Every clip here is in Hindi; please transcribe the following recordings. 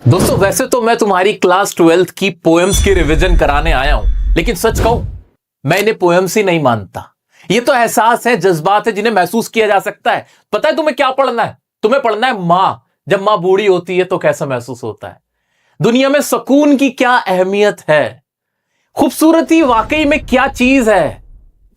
दोस्तों वैसे तो मैं तुम्हारी क्लास 12th की पोएम्स की रिवीजन कराने आया हूं, लेकिन सच कहूं मैं इन्हें पोएम्स ही नहीं मानता। ये तो एहसास है, जज्बात है जिन्हें महसूस किया जा सकता है। पता है तुम्हें क्या पढ़ना है? तुम्हें पढ़ना है मां। जब मां बूढ़ी होती है तो कैसा महसूस होता है, दुनिया में सुकून की क्या अहमियत है, खूबसूरती वाकई में क्या चीज है,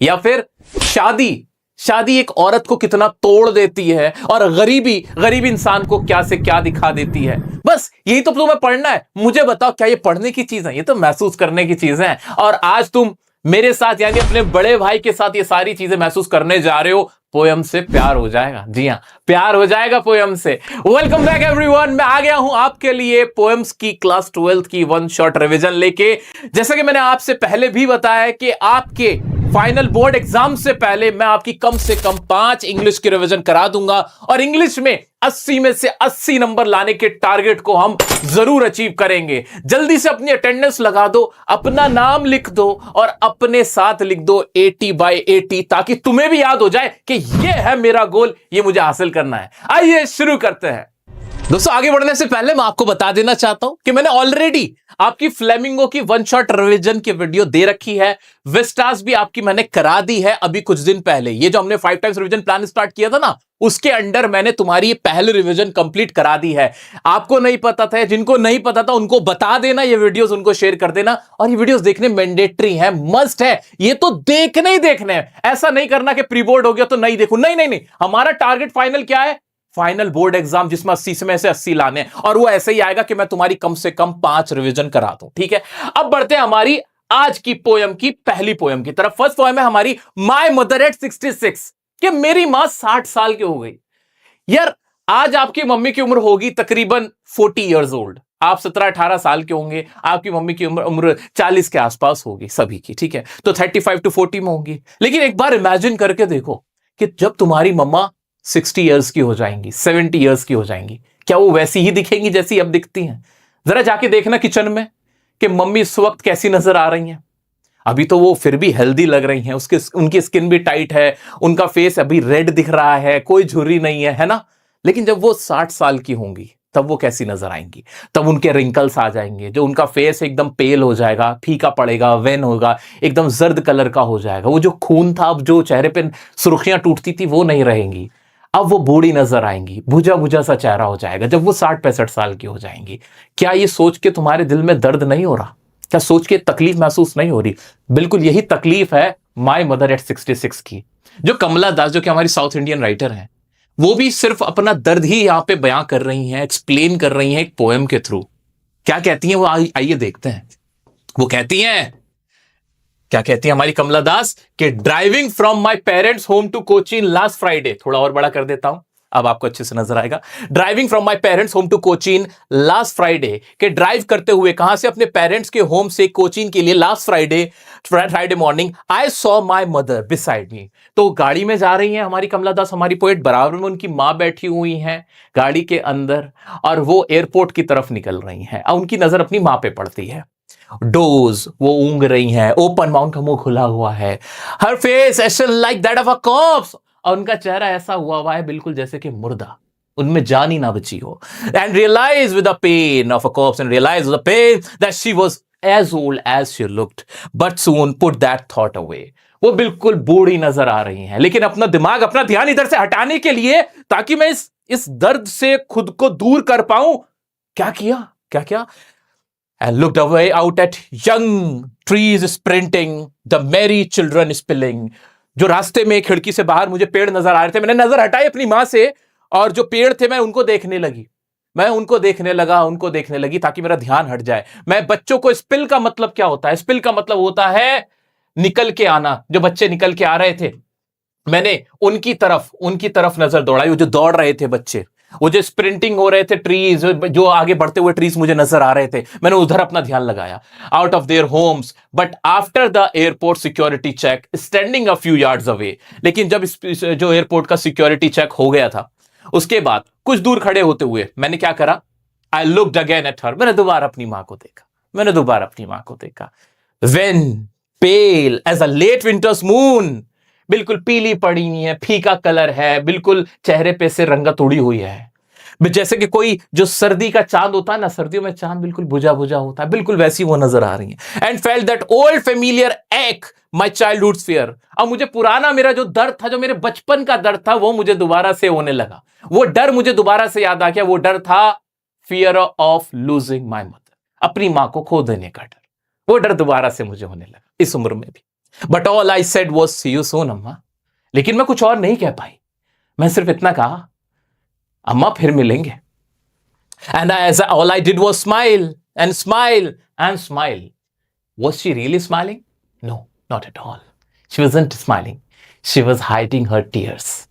या फिर शादी शादी एक औरत को कितना तोड़ देती है, और गरीबी गरीब इंसान को क्या से क्या दिखा देती है। बस यही तो तुम्हें पढ़ना है। मुझे बताओ, क्या ये पढ़ने की चीज है? ये तो महसूस करने की चीज है। और आज तुम मेरे साथ यानी अपने बड़े भाई के साथ ये सारी चीजें महसूस करने जा रहे हो। पोयम से प्यार हो जाएगा। जी हां, प्यार हो जाएगा पोयम से। वेलकम बैक एवरीवन, मैं आ गया हूं आपके लिए पोएम्स की क्लास 12th की वन शॉट रिवीजन लेके। जैसा कि मैंने आपसे पहले भी बताया कि आपके फाइनल बोर्ड एग्जाम से पहले मैं आपकी कम से कम 5 इंग्लिश की रिवीजन करा दूंगा, और इंग्लिश में 80 में से 80 नंबर लाने के टारगेट को हम जरूर अचीव करेंगे। जल्दी से अपनी अटेंडेंस लगा दो, अपना नाम लिख दो और अपने साथ लिख दो 80/80, ताकि तुम्हें भी याद हो जाए कि यह है मेरा गोल, यह मुझे हासिल करना है। आइए शुरू करते हैं। दोस्तों आगे बढ़ने से पहले मैं आपको बता देना चाहता हूं कि मैंने ऑलरेडी आपकी फ्लेमिंगो की वन शॉट रिवीजन की वीडियो दे रखी है। विस्टास भी आपकी मैंने करा दी है अभी कुछ दिन पहले। ये जो हमने 5 टाइम्स रिवीजन प्लान स्टार्ट किया था ना, उसके अंडर मैंने तुम्हारी पहली रिवीजन कंप्लीट करा दी है। आपको नहीं पता था, जिनको नहीं पता था उनको बता देना, ये वीडियोस उनको शेयर कर देना। और ये वीडियोस देखने मैंडेटरी है, मस्ट है। ये तो देखने ही देखने हैं। ऐसा नहीं करना कि प्री बोर्ड हो गया तो नहीं देखूं। नहीं नहीं नहीं, हमारा टारगेट फाइनल क्या है? फाइनल बोर्ड एग्जाम, जिसमें 80 में से 80 लाने, और वो ऐसे ही आएगा कि मैं तुम्हारी कम से कम 5 रिवीजन करा दूं। ठीक है, अब बढ़ते हैं हमारी आज की पोयम की पहली पोयम की तरफ। फर्स्ट पोयम है हमारी माय मदर एट 66, कि मेरी मां 60 साल की हो गई। यार आज आपकी मम्मी की उम्र होगी तकरीबन 40 इयर्स ओल्ड। आप 17-18 साल के होंगे, आपकी मम्मी की उम्र 40 के आसपास होगी सभी की। ठीक है, तो 35 to 40 में होगी। लेकिन एक बार इमेजिन करके देखो कि जब तुम्हारी मम्मा 60 इयर्स की हो जाएंगी, 70 इयर्स की हो जाएंगी, क्या वो वैसी ही दिखेंगी जैसी अब दिखती हैं? जरा जाके देखना किचन में कि मम्मी इस वक्त कैसी नजर आ रही हैं। अभी तो वो फिर भी हेल्दी लग रही हैं, उनकी स्किन भी टाइट है, उनका फेस अभी रेड दिख रहा है, कोई झुर्री नहीं है ना? लेकिन जब वो 60 साल की होंगी तब वो कैसी नजर आएंगी? तब उनके रिंकल्स आ जाएंगे, जो उनका फेस एकदम पेल हो जाएगा, फीका पड़ेगा, वेन होगा, एकदम जर्द कलर का हो जाएगा। वो जो खून था, अब जो चेहरे पे सुर्खियां टूटती थी, वो नहीं रहेंगी। अब वो बूढ़ी नजर आएंगी, भुजा भुजा सा चेहरा हो जाएगा जब वो 60-65 साल की हो जाएंगी। क्या ये सोच के तुम्हारे दिल में दर्द नहीं हो रहा? क्या सोच के तकलीफ महसूस नहीं हो रही? बिल्कुल यही तकलीफ है माय मदर एट 66 की। जो कमला दास, जो कि हमारी साउथ इंडियन राइटर हैं, वो भी सिर्फ अपना दर्द ही यहां पे बयां कर रही हैं, एक्सप्लेन कर रही हैं एक पोएम के थ्रू। क्या कहती हैं वो? आइए देखते हैं। वो कहती हैं, क्या कहती है हमारी कमला दास, कि driving from my parents home to Cochin last Friday, थोड़ा और बड़ा कर देता हूं, अब आपको अच्छे से नजर आएगा। Driving from my parents home to Cochin last Friday, के ड्राइव करते हुए कहां से? अपने पेरेंट्स के होम से कोचीन के लिए last Friday morning I saw my mother beside me. तो गाड़ी में जा रही हैं हमारी कमला दास, हमारी पोएट, बराबर में उनकी मां बैठी हुई हैं गाड़ी के अंदर, और वो एयरपोर्ट की तरफ निकल रही हैं। अब उनकी नजर अपनी मां पे पड़ती है। डोज, वो ऊंग रही हैं, ओपन माउथ का मुंह खुला हुआ है। Her face ashen like that of a corpse, और उनका चेहरा ऐसा हुआ है बिल्कुल जैसे कि मुर्दा, उनमें जान ही ना बची हो। And realise with the pain of a corpse, and realise with the pain that she was as old as she looked, but soon put that thought away. वो बिल्कुल बूढ़ी नजर आ रही हैं, लेकिन अपना दिमाग, अपना ध्यान इधर से हटाने के लिए, ताकि मैं इस दर्द से खुद को दूर कर पाऊं, क्या किया? क्या and looked away out at young trees sprinting, the merry children spilling. जो रास्ते में खिड़की से बाहर मुझे पेड़ नजर आ रहे थे, मैंने नजर हटाई अपनी मां से, और जो पेड़ थे मैं उनको देखने लगी, मैं उनको देखने लगी ताकि मेरा ध्यान हट जाए। मैं बच्चों को, स्पिल का मतलब क्या होता है? स्पिल का मतलब होता है निकल के आना। जो बच्चे निकल के आ रहे थे, मैंने उनकी तरफ नजर दौड़ाई। वो जो दौड़ रहे थे बच्चे, वो जो स्प्रिंटिंग हो रहे थे, ट्रीज, जो आगे बढ़ते हुए ट्रीज मुझे नजर आ रहे थे, मैंने उधर अपना ध्यान लगाया। Out of their homes but after the airport security check standing a few yards away. लेकिन जब जो एयरपोर्ट का सिक्योरिटी चेक हो गया था, उसके बाद कुछ दूर खड़े होते हुए मैंने क्या करा? I looked again at her, मैंने दोबारा अपनी मां को देखा। Wan pale as a late winter's moon, बिल्कुल पीली पड़ी है, फीका कलर है, बिल्कुल चेहरे पे से रंगत उड़ी हुई है। जैसे कि कोई जो सर्दी का चांद होता है ना, सर्दियों में चांद बिल्कुल बुझा बुझा होता है, बिल्कुल वैसी वो नजर आ रही है। And felt that old familiar एक माई चाइल्डहुड फियर। अब मुझे पुराना मेरा जो दर्द था, जो मेरे बचपन का दर्द था, वो मुझे दोबारा से होने लगा। वो डर मुझे दोबारा से याद आ गया। वो डर था fear of losing my mother, अपनी मां को खो देने का डर। वो डर दोबारा से मुझे होने लगा इस उम्र में भी। But all I said was see you soon Amma. लेकिन मैं कुछ और नहीं कह पाई। मैं सिर्फ इतना कहा, अम्मा फिर मिलेंगे। And all I did was smile and smile and smile. Was she really smiling? No, not at all. She wasn't smiling, she was hiding her tears.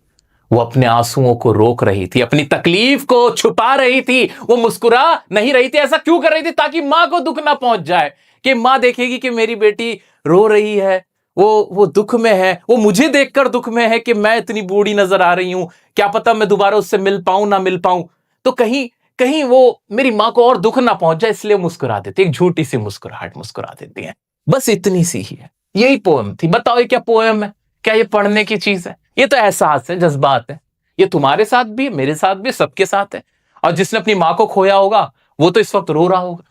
वो अपने आंसुओं को रोक रही थी, अपनी तकलीफ को छुपा रही थी। वो मुस्कुरा नहीं रही थी। ऐसा क्यों कर रही थी? ताकि मां को दुख ना पहुंच जाए, कि मां देखेगी कि मेरी बेटी रो रही है, वो दुख में है, वो मुझे देखकर दुख में है कि मैं इतनी बूढ़ी नजर आ रही हूं, क्या पता मैं दोबारा उससे मिल पाऊं ना मिल पाऊं, तो कहीं कहीं वो मेरी मां को और दुख ना पहुंच जाए, इसलिए मुस्कुरा देती। एक झूठी सी मुस्कुराहट मुस्कुरा देती है। बस इतनी सी ही है। यही पोएम थी। बताओ ये क्या पोएम है? क्या ये पढ़ने की चीज है? ये तो एहसास है, जज्बात है। ये तुम्हारे साथ भी, मेरे साथ भी, सबके साथ है। और जिसने अपनी मां को खोया होगा वो तो इस वक्त रो रहा होगा,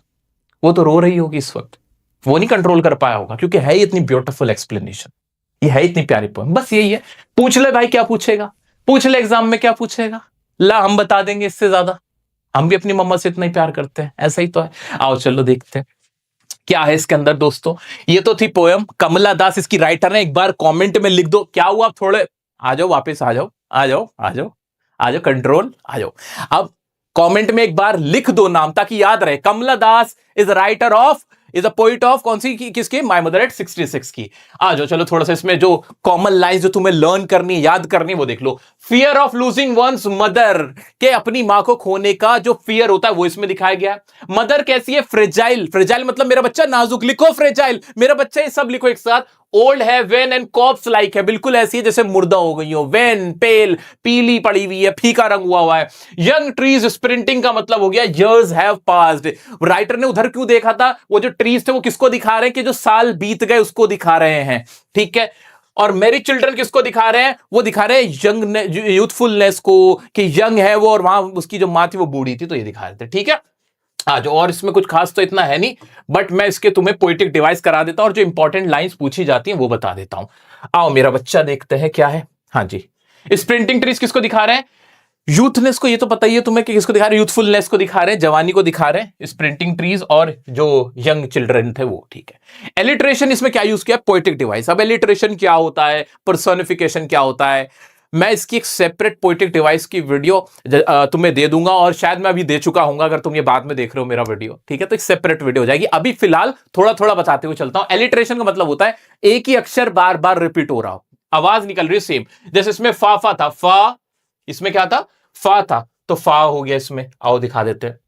वो तो रो रही होगी इस वक्त। वो नहीं कंट्रोल कर पाया होगा, क्योंकि है इतनी ब्यूटीफुल एक्सप्लेनेशन, ये है इतनी प्यारी पोएम। बस यही है। पूछ ले भाई क्या पूछेगा, पूछ ले एग्जाम में क्या पूछेगा, ला हम बता देंगे इससे ज्यादा। हम भी अपनी मम्मा से इतना ही प्यार करते हैं, ऐसा ही तो है। आओ चलो देखते हैं क्या है इसके अंदर दोस्तों। ये तो थी पोएम, कमला दास इसकी राइटर है। एक बार कमेंट में लिख दो क्या हुआ। आप थोड़े आ जाओ, वापस आ जाओ, आ जाओ, आ जाओ, आ जाओ, कंट्रोल आ जाओ। अब कमेंट में एक बार लिख दो नाम, ताकि याद रहे। Kamala Das is writer of, is a poet of कौन सी किसकी? माय मदर एट 66 की। आ जाओ चलो, थोड़ा सा इसमें जो कॉमन लाइंस जो तुम्हें लर्न करनी, याद करनी, वो देख लो। Fear of losing one's mother, के अपनी मां को खोने का जो फियर होता है वो इसमें दिखाया गया। मदर कैसी है? फ्रेजाइल। फ्रेजाइल मतलब मेरा बच्चा नाजुक। लिखो फ्रेजाइल, मेरा बच्चा, ये सब लिखो एक साथ। ओल्ड है, वेन एंड कॉप्स लाइक है, बिल्कुल ऐसी है जैसे मुर्दा हो गई हो। वेन पेल, पीली पड़ी हुई है, फीका रंग हुआ है। यंग ट्रीज स्प्रिंटिंग का मतलब हो गया years have passed। राइटर ने उधर क्यों देखा था? वो जो ट्रीज थे वो किसको दिखा रहे हैं? कि जो साल बीत गए उसको दिखा रहे हैं, ठीक है। और मेरी चिल्ड्रन किसको दिखा रहे हैं? वो दिखा रहे हैं यंग, यूथफुलनेस को, कि यंग है वो, और वहां उसकी जो मां थी वो बूढ़ी थी, तो ये दिखा रहे थे, ठीक है। आज और इसमें कुछ खास तो इतना है नहीं, बट मैं इसके तुम्हें पोएटिक डिवाइस करा देता हूं और जो इंपॉर्टेंट लाइंस पूछी जाती हैं वो बता देता हूं। आओ मेरा बच्चा, देखते हैं क्या है। हाँ जी, स्प्रिंटिंग ट्रीज किसको दिखा रहे हैं? यूथनेस को। ये तो पता ही है तुम्हें कि किसको दिखा रहे हैं? यूथफुलनेस को दिखा रहे हैं, जवानी को दिखा रहे हैं स्प्रिंटिंग ट्रीज, और जो यंग चिल्ड्रन थे वो, ठीक है। एलिट्रेशन इसमें क्या यूज किया? Poetic device. अब एलिट्रेशन क्या होता है, पर्सोनिफिकेशन क्या होता है, मैं इसकी एक सेपरेट पोएटिक डिवाइस की वीडियो तुम्हें दे दूंगा, और शायद मैं अभी दे चुका हूं अगर तुम ये बाद में देख रहे हो मेरा वीडियो, ठीक है। तो एक सेपरेट वीडियो हो जाएगी। अभी फिलहाल थोड़ा थोड़ा बताते हुए चलता हूं। एलिट्रेशन का मतलब होता है एक ही अक्षर बार बार रिपीट हो रहा हो, आवाज निकल रही है सेम। जैसे इसमें फा था, फा, इसमें क्या था? फा था, तो फा हो गया इसमें। आओ दिखा देते हैं।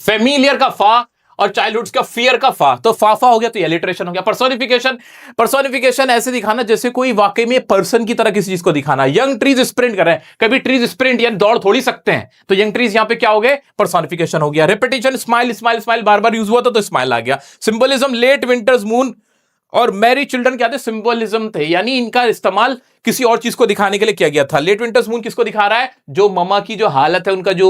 फेमिलियर का फा और चाइल्डहुड का फियर का फा, तो फाफा हो गया, तो एलिट्रेशन हो गया। पर्सोनिफिकेशन, पर्सोनिफिकेशन ऐसे दिखाना जैसे कोई वाकई में पर्सन की तरह किसी चीज को दिखाना। यंग ट्रीज स्प्रिंट कर रहे हैं, कभी ट्रीज स्प्रिंट यानी दौड़ थोड़ी सकते हैं, तो यंग ट्रीज यहां पे क्या हो गए? पर्सोनिफिकेशन हो गया। रिपीटिशन, स्माइल स्माइल स्माइल बार बार यूज हुआ था, तो स्माइल आ गया। सिंबलिज्म, लेट विंटर्स मून और मैरी चिल्ड्रन क्या थे? सिंबलिज्म थे, यानी इनका इस्तेमाल किसी और चीज को दिखाने के लिए किया गया था। लेट विंटर्स मून किसको दिखा रहा है? जो ममा की जो हालत है, उनका जो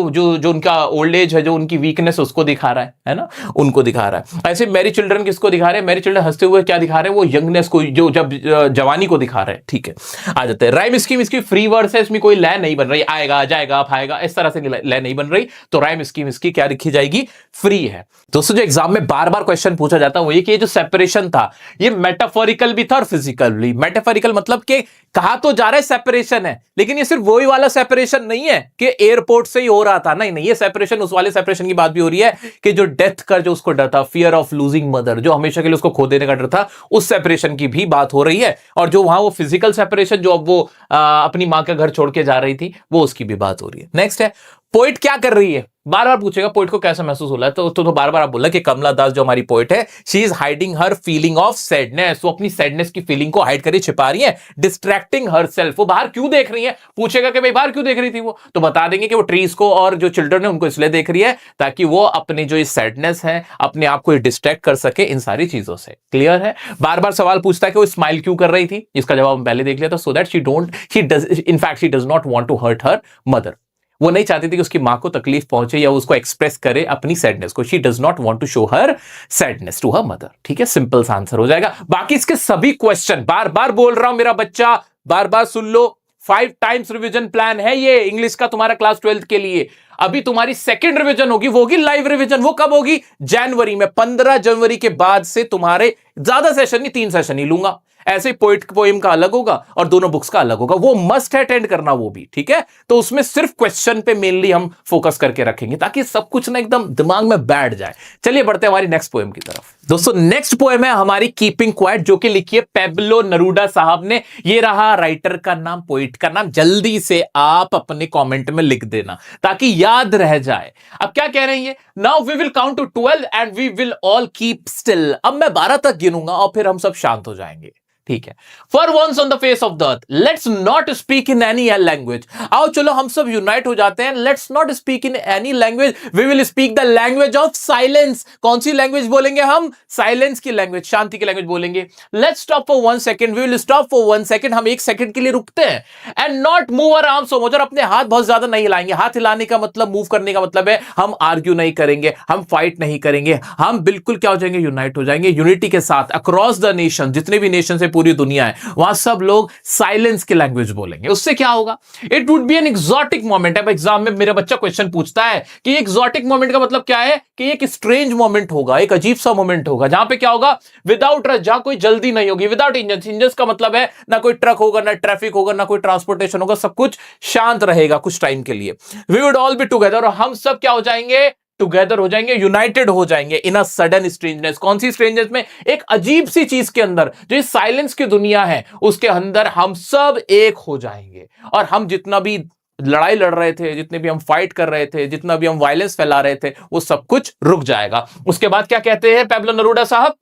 उनका ओल्ड एज है, जो उनकी वीकनेस, उसको दिखा रहा है ना, उनको दिखा रहा है। ऐसे मैरी चिल्ड्रन किसको दिखा रहे हैं? मैरी चिल्ड्रन हंसते हुए क्या दिखा रहे हैं? वो यंगनेस को, जो जब जवानी को दिखा रहे हैं, ठीक है। आ जाते हैं राइम स्कीम। इसकी फ्री वर्ड्स है, इसमें कोई लय नहीं बन रही, आएगा जाएगा आएगा इस तरह से लय नहीं बन रही, तो राइम स्कीम इसकी क्या लिखी जाएगी? फ्री है। दोस्तों जो एग्जाम में बार बार क्वेश्चन पूछा जाता है वो ये कि ये जो सेपरेशन था ये मेटाफोरिकल भी था और फिजिकल भी। मेटाफोरिकल मतलब कि कहा तो जा रहा है सेपरेशन है, लेकिन ये सिर्फ वही वाला सेपरेशन नहीं है कि एयरपोर्ट से ही हो रहा था, नहीं नहीं, ये सेपरेशन उस वाले सेपरेशन की बात भी हो रही है कि जो डेथ का जो उसको डर था, फियर ऑफ लूजिंग मदर, जो हमेशा के लिए उसको खो देने का डर था, उस सेपरेशन की भी बात हो रही है। और जो वहां वो फिजिकल सेपरेशन, जो अब वो अपनी मां का घर छोड़ के जा रही थी, वो उसकी भी बात हो रही है। नेक्स्ट है पोइट क्या कर रही है? बार बार पूछेगा पोइट को कैसा महसूस हो रहा है, तो बार बार आप बोला कि कमला दास जो हमारी पोइट है, she is hiding her feeling of sadness, वो अपनी सैडनेस की फीलिंग को हाइड करी, छिपा रही है। डिस्ट्रैक्टिंग हरसेल्फ, वो बाहर क्यों देख रही है? पूछेगा कि भाई बाहर क्यों देख रही थी वो, तो बता देंगे कि वो ट्रीज को और जो चिल्ड्रन है उनको इसलिए देख रही है ताकि वो अपनी जो सैडनेस है, अपने आप को डिस्ट्रैक्ट कर सके इन सारी चीजों से। क्लियर है? बार बार सवाल पूछता है कि वो स्माइल क्यों कर रही थी, इसका जवाब हम पहले देख लिया था। So that she don't, she does, in fact she does not want to hurt her mother. वो नहीं चाहती थी कि उसकी मां को तकलीफ पहुंचे या उसको एक्सप्रेस करे अपनी सैडनेस को। She does not want to show her sadness to her mother. ठीक है, सिंपल सा आंसर हो जाएगा। बाकी इसके सभी क्वेश्चन बार बार बोल रहा हूं मेरा बच्चा, बार बार सुन लो, 5 टाइम्स रिवीजन प्लान है ये इंग्लिश का तुम्हारा क्लास 12th के लिए। अभी तुम्हारी सेकंड रिवीजन होगी, वो होगी लाइव रिवीजन। वो कब होगी? जनवरी में। 15 जनवरी के बाद से तुम्हारे ज्यादा सेशन नहीं, 3 सेशन ही लूंगा। ऐसे पोइट पोएम का अलग होगा और दोनों बुक्स का अलग होगा, वो मस्ट है अटेंड करना वो भी। ठीक है, तो उसमें सिर्फ क्वेश्चन पे मेनली हम फोकस करके रखेंगे ताकि सब कुछ ना एकदम दिमाग में बैठ जाए। चलिए बढ़ते हैं हमारी नेक्स्ट पोएम की तरफ। दोस्तों नेक्स्ट पोएम है हमारी कीपिंग क्वाइट, जो कि लिखी है पेब्लो नेरूडा साहब ने। ये रहा राइटर का नाम, पोइट का नाम। जल्दी से आप अपने कमेंट में लिख देना ताकि याद रह जाए। अब क्या कह रहे हैं? Now we will count to 12 and we will all keep still. अब मैं 12 तक गिनूंगा और फिर हम सब शांत हो जाएंगे। ठीक है। For once on the face of the earth let's not speak in any language. आओ चलो हम सब यूनाइट हो जाते हैं। Let's not speak in any language, we will speak the language of silence. कौन सी लैंग्वेज बोलेंगे हम? साइलेंस की लैंग्वेज, शांति की लैंग्वेज बोलेंगे। Let's stop for 1 second, we will stop for 1 second. हम 1 सेकंड के लिए रुकते हैं। And not move our arms so much, और अपने हाथ बहुत ज्यादा नहीं हिलाएंगे। हाथ हिलाने का मतलब, मूव करने का मतलब है हम आर्ग्यू नहीं करेंगे, हम फाइट नहीं करेंगे, हम बिल्कुल क्या हो जाएंगे? यूनाइट हो जाएंगे। यूनिटी के साथ अक्रॉस द नेशन, जितने भी नेशन है पूरी दुनिया है, वहां सब लोग साइलेंस की लैंग्वेज बोलेंगे। उससे क्या होगा? It would be an exotic moment. अब एग्जाम में मेरा बच्चा क्वेश्चन पूछता है कि एक्सोटिक मोमेंट का मतलब क्या है? कि एक स्ट्रेंज मोमेंट होगा, एक अजीब सा मोमेंट होगा, जहां पे क्या होगा? विदाउट रश, जहां कोई जल्दी नहीं होगी। विदाउट इंजन, इंजन का मतलब है ना कोई ट्रक होगा, ना ट्रैफिक होगा, ना कोई ट्रांसपोर्टेशन होगा, सब कुछ शांत रहेगा कुछ टाइम के लिए। We would all be together, और हम सब क्या हो जाएंगे? टुगेदर हो जाएंगे, यूनाइटेड हो जाएंगे इन अ सडन स्ट्रेंजनेस। कौन सी स्ट्रेंजनेस में? एक अजीब सी चीज के अंदर, जो इस साइलेंस की दुनिया है उसके अंदर हम सब एक हो जाएंगे। और हम जितना भी लड़ाई लड़ रहे थे, जितने भी हम फाइट कर रहे थे, जितना भी हम वायलेंस फैला रहे थे, वो सब कुछ रुक जाएगा। उसके बाद क्या कहते हैं पेब्लो नेरूडा साहब?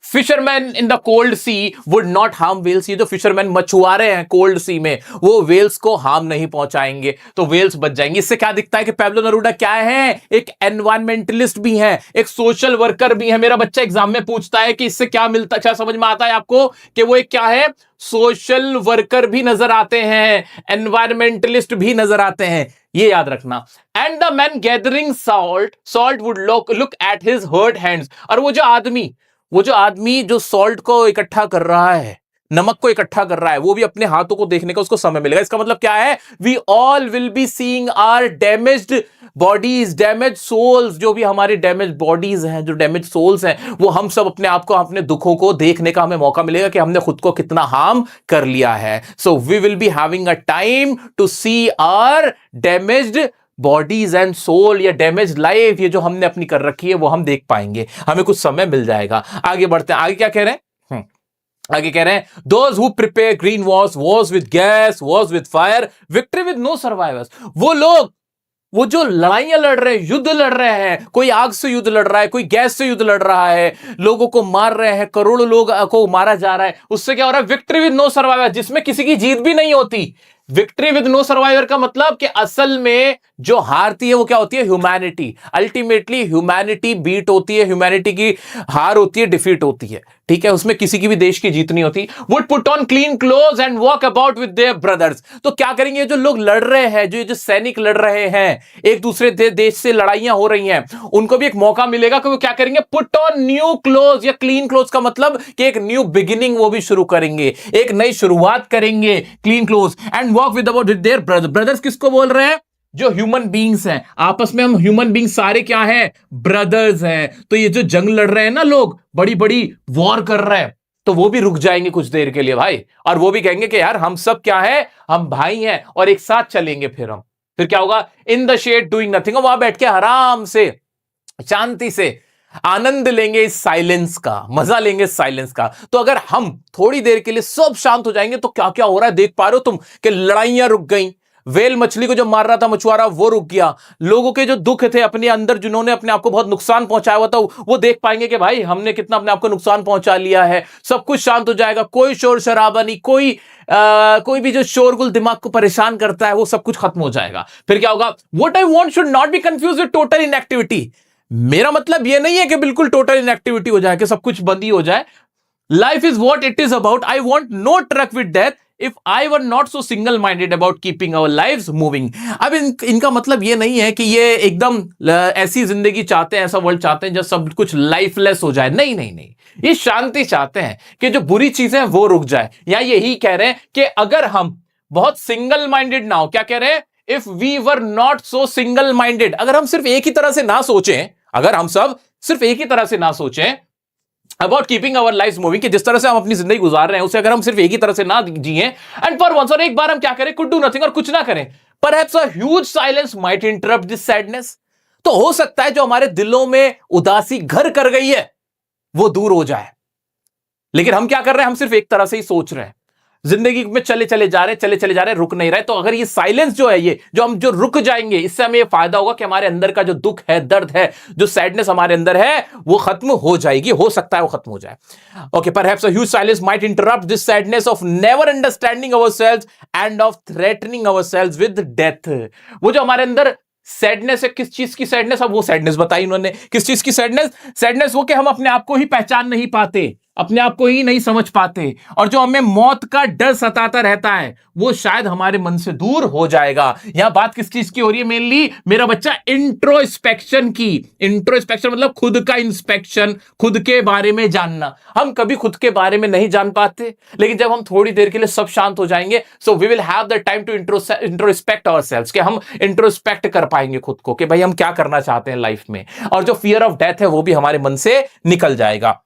Fisherman in the cold sea would not harm whales. ये जो फिशरमैन, मछुआरे हैं कोल्ड सी में, वो वेल्स को हार्म नहीं पहुंचाएंगे, तो वेल्स बच जाएंगे। इससे क्या दिखता है कि पेब्लो नेरूडा क्या है? एक एनवायरमेंटलिस्ट भी है, एक सोशल वर्कर भी है। मेरा बच्चा एग्जाम में पूछता है कि इससे क्या मिलता, क्या समझ में आता है आपको? कि वो एक क्या है? सोशल वर्कर भी नजर आते हैं, एनवायरमेंटलिस्ट भी नजर आते हैं, ये याद रखना। And the man gathering salt would look at his hurt hands. और वो जो आदमी जो सॉल्ट को इकट्ठा कर रहा है, नमक को इकट्ठा कर रहा है, वो भी अपने हाथों को देखने का उसको समय मिलेगा। इसका मतलब क्या है? We all will be seeing our damaged bodies, damage souls. जो भी हमारे डैमेज बॉडीज हैं, जो डैमेज सोल्स हैं, वो हम सब अपने आप को, अपने दुखों को देखने का हमें मौका मिलेगा कि हमने खुद को कितना हार्म कर लिया है। So we will be having a time to see our damaged bodies and soul, या डैमेज लाइफ, ये जो हमने अपनी कर रखी है वो हम देख पाएंगे, हमें कुछ समय मिल जाएगा। आगे बढ़ते हैं। आगे क्या कह रहे हैं? आगे कह रहे हैं, those who prepare green wars with gas, wars with fire, victory with no survivors. वो लोग, वो जो लड़ाइयां लड़ रहे हैं, युद्ध लड़ रहे हैं, कोई आग से युद्ध लड़ रहा है, कोई गैस से युद्ध लड़ रहा है, लोगों को मार रहे हैं, करोड़ों लोग को मारा जा रहा है, उससे क्या हो रहा है? विक्ट्री विद नो सर्वाइवर, जिसमें किसी की जीत भी नहीं होती। विक्ट्री विद नो सर्वाइवर का मतलब कि असल में जो हारती है वो क्या होती है? ह्यूमैनिटी। अल्टीमेटली ह्यूमैनिटी बीट होती है, ह्यूमैनिटी की हार होती है, डिफीट होती है। ठीक है, उसमें किसी की भी देश की जीत नहीं होती। Would put on clean clothes and walk about with their brothers. तो क्या करेंगे? जो लोग लड़ रहे हैं, जो सैनिक लड़ रहे हैं, एक दूसरे देश से लड़ाइयां हो रही हैं, उनको भी एक मौका मिलेगा कि वो क्या करेंगे? पुट ऑन न्यू क्लोथ्स, या क्लीन क्लोथ्स का मतलब कि एक न्यू बिगिनिंग वो भी शुरू करेंगे, एक नई शुरुआत करेंगे। Clean clothes and walk with about with their brothers. Brothers किसको बोल रहे हैं? जो ह्यूमन बींग्स हैं, आपस में हम ह्यूमन बींग्स सारे क्या हैं? ब्रदर्स हैं। तो ये जो जंग लड़ रहे हैं ना लोग, बड़ी बड़ी वॉर कर रहे हैं, तो वो भी रुक जाएंगे कुछ देर के लिए भाई, और वो भी कहेंगे कि यार हम सब क्या है? हम भाई हैं, और एक साथ चलेंगे। फिर क्या होगा? In the shade doing nothing. वहां बैठ के आराम से, शांति से आनंद लेंगे इस साइलेंस का, मजा लेंगे इस साइलेंस का। तो अगर हम थोड़ी देर के लिए सब शांत हो जाएंगे तो क्या क्या हो रहा है देख पा रहे हो तुम, कि लड़ाइयां रुक गई, वेल मछली को जो मार रहा था मछुआरा वो रुक गया, लोगों के जो दुख थे अपने अंदर, जिन्होंने अपने आप को बहुत नुकसान पहुंचाया हुआ था, वो देख पाएंगे कि भाई हमने कितना अपने आप को नुकसान पहुंचा लिया है। सब कुछ शांत हो जाएगा, कोई शोर शराबा नहीं, कोई भी जो शोरगुल दिमाग को परेशान करता है वो सब कुछ खत्म हो जाएगा। फिर क्या होगा? What I want should not be confused with total inactivity. मेरा मतलब ये नहीं है कि बिल्कुल टोटल इनएक्टिविटी हो जाए, कि सब कुछ बंद ही हो जाए। Life is what it is about. I want no truck with death, if I were not so single minded about keeping our lives moving. अब इनका मतलब ये नहीं है कि ये एकदम ऐसी जिंदगी चाहते हैं, ऐसा वर्ल्ड चाहते हैं जब सब कुछ लाइफलेस हो जाए। नहीं नहीं नहीं, ये शांति चाहते हैं कि जो बुरी चीजें हैं वो रुक जाए। या यही कह रहे हैं कि अगर हम बहुत सिंगल माइंडेड ना हो, क्या कह रहे हैं, if we were not so single minded, अगर हम सिर्फ एक ही तरह से ना सोचें, अगर हम सब सिर्फ एक ही तरह से ना सोचें about keeping our life moving, कि जिस तरह से हम अपनी जिंदगी गुजार रहे हैं उसे अगर हम सिर्फ एक ही तरह से ना जिए, एंड फॉर वंस, और एक बार हम क्या करें, कुड डू नथिंग, और कुछ ना करें, perhaps a huge silence might interrupt this sadness. तो हो सकता है जो हमारे दिलों में उदासी घर कर गई है वो दूर हो जाए। लेकिन हम क्या कर रहे हैं, हम सिर्फ एक तरह से ही सोच रहे हैं, जिंदगी में चले चले जा रहे हैं, रुक नहीं रहे। तो अगर ये साइलेंस जो है, ये जो हम जो रुक जाएंगे, इससे हमें ये फायदा होगा कि हमारे अंदर का जो दुख है, दर्द है, जो सैडनेस हमारे अंदर है वो खत्म हो जाएगी, हो सकता है वो खत्म हो जाए। Okay, perhaps a huge silence might interrupt this sadness of never understanding ourselves end of threatening ourselves with death. वो जो हमारे अंदर सैडनेस है, किस चीज की सैडनेस, अब वो सैडनेस बताई इन्होंने, किस चीज की सैडनेस, सैडनेस वो कि हम अपने आप को ही पहचान नहीं पाते, अपने आप को ही नहीं समझ पाते, और जो हमें मौत का डर सताता रहता है वो शायद हमारे मन से दूर हो जाएगा। यहां बात किस चीज की हो रही है मेनली मेरा बच्चा, इंट्रोस्पेक्शन की। इंट्रोस्पेक्शन मतलब खुद का इंस्पेक्शन, खुद के बारे में जानना। हम कभी खुद के बारे में नहीं जान पाते, लेकिन जब हम थोड़ी देर के लिए सब शांत हो जाएंगे, so we will have the time to introspect ourselves, कि हम इंट्रोस्पेक्ट कर पाएंगे खुद को कि भाई हम क्या करना चाहते हैं लाइफ में, और जो फियर ऑफ डेथ है वो भी हमारे मन से निकल जाएगा।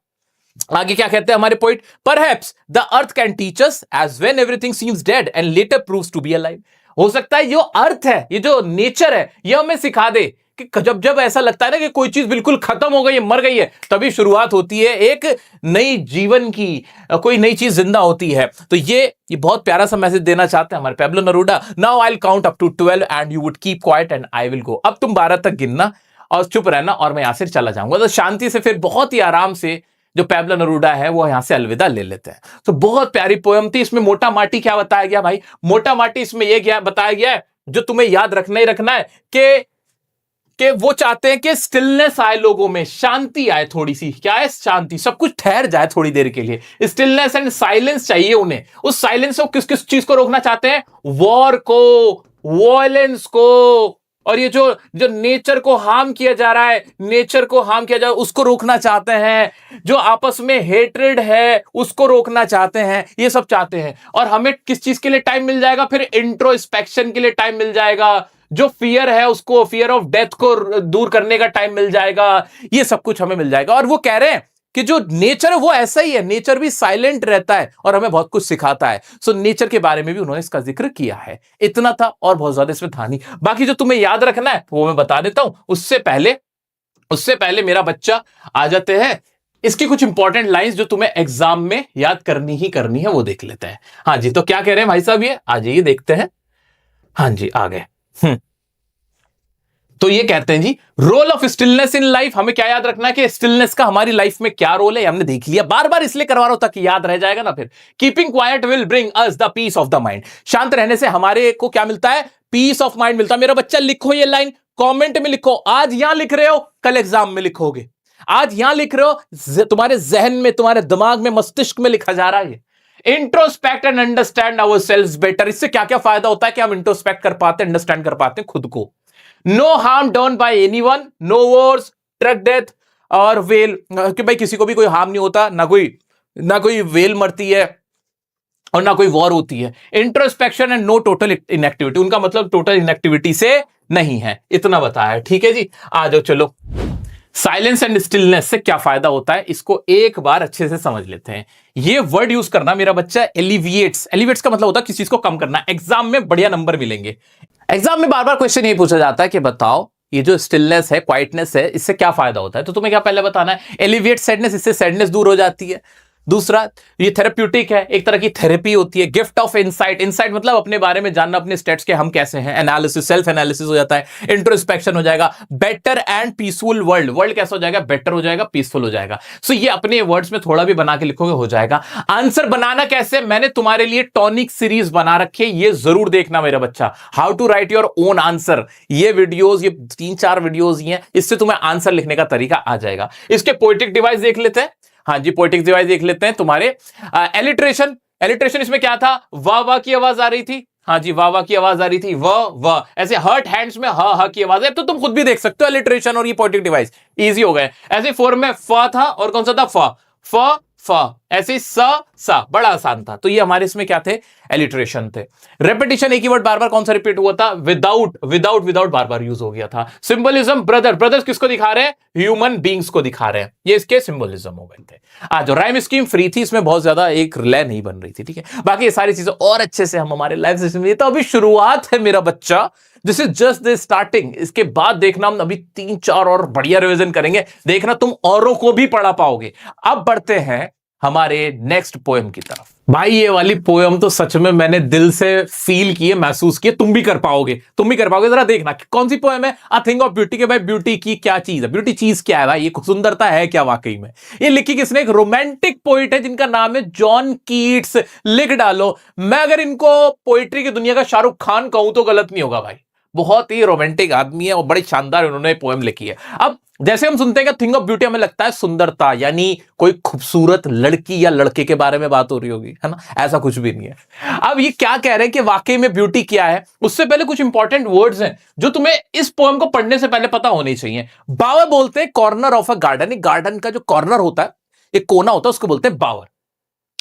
आगे क्या कहते हैं हमारे poet, perhaps the earth can teach us as when everything seems dead and later proves to be alive. हो सकता है जो अर्थ है, ये जो नेचर है, ये हमें सिखा दे कि जब जब ऐसा लगता है ना कि कोई चीज बिल्कुल खत्म हो गई है, मर गई है, तभी शुरुआत होती है एक नई जीवन की, कोई नई चीज जिंदा होती है। तो ये बहुत प्यारा सा मैसेज देना चाहते हैं हमारे Pablo Neruda. Now I will count up to 12 and you would keep quiet and I will go. अब तुम 12 तक गिनना और चुप रहना और मैं यहां से चला जाऊंगा। तो शांति से फिर बहुत ही आराम से जो पैब्लो नेरूदा है वो यहां से अलविदा ले लेते हैं। तो बहुत प्यारी पोयम थी। इसमें मोटा माटी क्या बताया गया भाई, मोटा माटी इसमें यह क्या बताया गया है, जो तुम्हें याद रखना ही रखना है कि वो चाहते हैं कि स्टिलनेस आए, लोगों में शांति आए, थोड़ी सी क्या है, शांति, सब कुछ ठहर जाए थोड़ी देर के लिए। स्टिलनेस एंड साइलेंस चाहिए उन्हें। उस साइलेंस को किस किस चीज को रोकना चाहते हैं, वॉर को, वायलेंस को, और ये जो नेचर को हार्म किया जा रहा है, नेचर को हार्म किया जा रहा है उसको रोकना चाहते हैं। जो आपस में हेट्रेड है उसको रोकना चाहते हैं, ये सब चाहते हैं। और हमें किस चीज के लिए टाइम मिल जाएगा, फिर इंट्रोस्पेक्शन के लिए टाइम मिल जाएगा। जो फियर है उसको, फियर ऑफ डेथ को दूर करने का टाइम मिल जाएगा। ये सब कुछ हमें मिल जाएगा। और वो कह रहे हैं कि जो नेचर है वो ऐसा ही है, नेचर भी साइलेंट रहता है और हमें बहुत कुछ सिखाता है। सो नेचर के बारे में भी उन्होंने इसका जिक्र किया है। इतना था और बहुत ज्यादा इसमें था नहीं। बाकी जो तुम्हें याद रखना है वो मैं बता देता हूं। उससे पहले मेरा बच्चा आ जाते हैं, इसकी कुछ इंपॉर्टेंट लाइंस जो तुम्हें एग्जाम में याद करनी ही करनी है वो देख लेते हैं। हाँ जी, तो क्या कह रहे हैं भाई साहब, ये आ जाइए देखते हैं। हाँ जी, आ गए। तो ये कहते हैं जी, role of stillness in life. हमें क्या याद रखना है कि स्टिलनेस का हमारी लाइफ में क्या रोल है, हमने देख लिया। बार बार इसलिए करवा रहा हूं ताकि याद रह जाएगा ना फिर। Keeping quiet will bring us the peace of the mind. शांत रहने से हमारे को क्या मिलता है, पीस ऑफ माइंड मिलता है। मेरा बच्चा लिखो ये लाइन, कमेंट में लिखो। आज यहां लिख रहे हो, कल एग्जाम में लिखोगे। आज यहां लिख रहे हो, तुम्हारे जहन में, तुम्हारे दिमाग में, मस्तिष्क में लिखा जा रहा है। Introspect and understand ourselves better. इससे क्या क्या फायदा होता है कि हम इंट्रोस्पेक्ट कर पाते हैं, अंडरस्टैंड कर पाते हैं खुद को। No harm done by anyone, no wars, truck death और वेल, कि भाई किसी को भी कोई हार्म नहीं होता, ना कोई वेल मरती है और ना कोई वॉर होती है। Introspection and no total inactivity, उनका मतलब टोटल इनएक्टिविटी से नहीं है। इतना बताया, ठीक है जी। आ जाओ चलो, साइलेंस एंड स्टिलनेस से क्या फायदा होता है इसको एक बार अच्छे से समझ लेते हैं। ये वर्ड यूज करना मेरा बच्चा, एलिविएट्स। एलिविएट्स का मतलब होता है किसी चीज को कम करना। एग्जाम में बढ़िया नंबर मिलेंगे। एग्जाम में बार बार क्वेश्चन ये पूछा जाता है कि बताओ ये जो स्टिलनेस है, क्वाइटनेस है, इससे क्या फायदा होता है। तो तुम्हें क्या पहले बताना है, एलिविएट सैडनेस, इससे सैडनेस दूर हो जाती है। दूसरा, ये थेरेप्यूटिक है, एक तरह की थेरेपी होती है। गिफ्ट ऑफ इनसाइट, इनसाइट मतलब अपने बारे में जानना, अपने स्टेट्स के हम कैसे हैं। एनालिसिस, सेल्फ एनालिसिस हो जाता है। इंट्रोस्पेक्शन हो जाएगा। Better and peaceful world, world कैसा हो जाएगा, बेटर हो जाएगा, पीसफुल हो जाएगा। सो ये अपने वर्ड्स में थोड़ा भी बना के लिखोगे हो जाएगा। आंसर बनाना कैसे, मैंने तुम्हारे लिए टॉनिक सीरीज बना रखी है, ये जरूर देखना मेरा बच्चा। How to write your own answer, ये वीडियोस, ये 3-4 वीडियोस ही हैं, इससे तुम्हें आंसर लिखने का तरीका आ जाएगा। इसके पोएटिक डिवाइस देख लेते हैं। हाँ जी, पोएटिक डिवाइस देख लेते हैं। तुम्हारे एलिट्रेशन, एलिट्रेशन इसमें क्या था, वाह वाह की आवाज आ रही थी, हाँ जी वाह वाह की आवाज आ रही थी, वाह वाह, ऐसे हर्ट हैंड्स में हा हा की आवाज है, तो तुम खुद भी देख सकते हो एलिट्रेशन और ये पोएटिक डिवाइस इजी हो गए। ऐसे फॉर्म में फा था और कौन सा था, फा फा फा, ऐसे सा बड़ा आसान था। तो ये हमारे इसमें क्या थे, एलिट्रेशन थे। रेपिटेशन, एक ही वर्ड बार बार कौन सा रिपीट हुआ था, विदाउट विदाउट विदाउट बार बार यूज हो गया था। सिंबलिज्म, ब्रदर ब्रदर्स किसको दिखा रहे हैं, ह्यूमन बींग्स को दिखा रहे हैं, ये इसके सिंबलिज्म हो गए थे। आज राइम स्कीम फ्री थी, इसमें बहुत ज्यादा एक रिले नहीं बन रही थी, ठीक है। बाकी ये सारी चीजें और अच्छे से हम हमारे लाइफ सिस्टम में, तो अभी शुरुआत है मेरा बच्चा, this is just the starting. इसके बाद देखना हम अभी 3-4 और बढ़िया रिवीजन करेंगे, देखना तुम औरों को भी पढ़ा पाओगे। अब बढ़ते हैं हमारे नेक्स्ट पोएम की तरफ। भाई ये वाली पोएम तो सच में मैंने दिल से फील किए, महसूस किए, तुम भी कर पाओगे, तुम भी कर पाओगे। जरा देखना कि कौन सी पोएम है, अ थिंग ऑफ ब्यूटी के। भाई ब्यूटी की क्या चीज है, ब्यूटी चीज क्या है भाई, ये सुंदरता है क्या वाकई में। ये लिखी किसने, एक रोमांटिक पोइट है जिनका नाम है जॉन कीट्स। लिख डालो, मैं अगर इनको पोइट्री की दुनिया का शाहरुख खान कहूं तो गलत नहीं होगा भाई। बहुत ही रोमांटिक आदमी है और बड़ी शानदार उन्होंने पोएम लिखी है। अब जैसे हम सुनते हैं कि थिंग ऑफ ब्यूटी, हमें लगता है सुंदरता, यानी कोई खूबसूरत लड़की या लड़के के बारे में बात हो रही होगी, है ना, ऐसा कुछ भी नहीं है। अब ये क्या कह रहे हैं कि वाकई में ब्यूटी क्या है, उससे पहले कुछ इंपॉर्टेंट वर्ड्स हैं जो तुम्हें इस पोएम को पढ़ने से पहले पता होने चाहिए। बावर बोलते हैं corner of a garden, garden का जो कॉर्नर होता है, एक कोना होता है, उसको बोलते हैं बावर।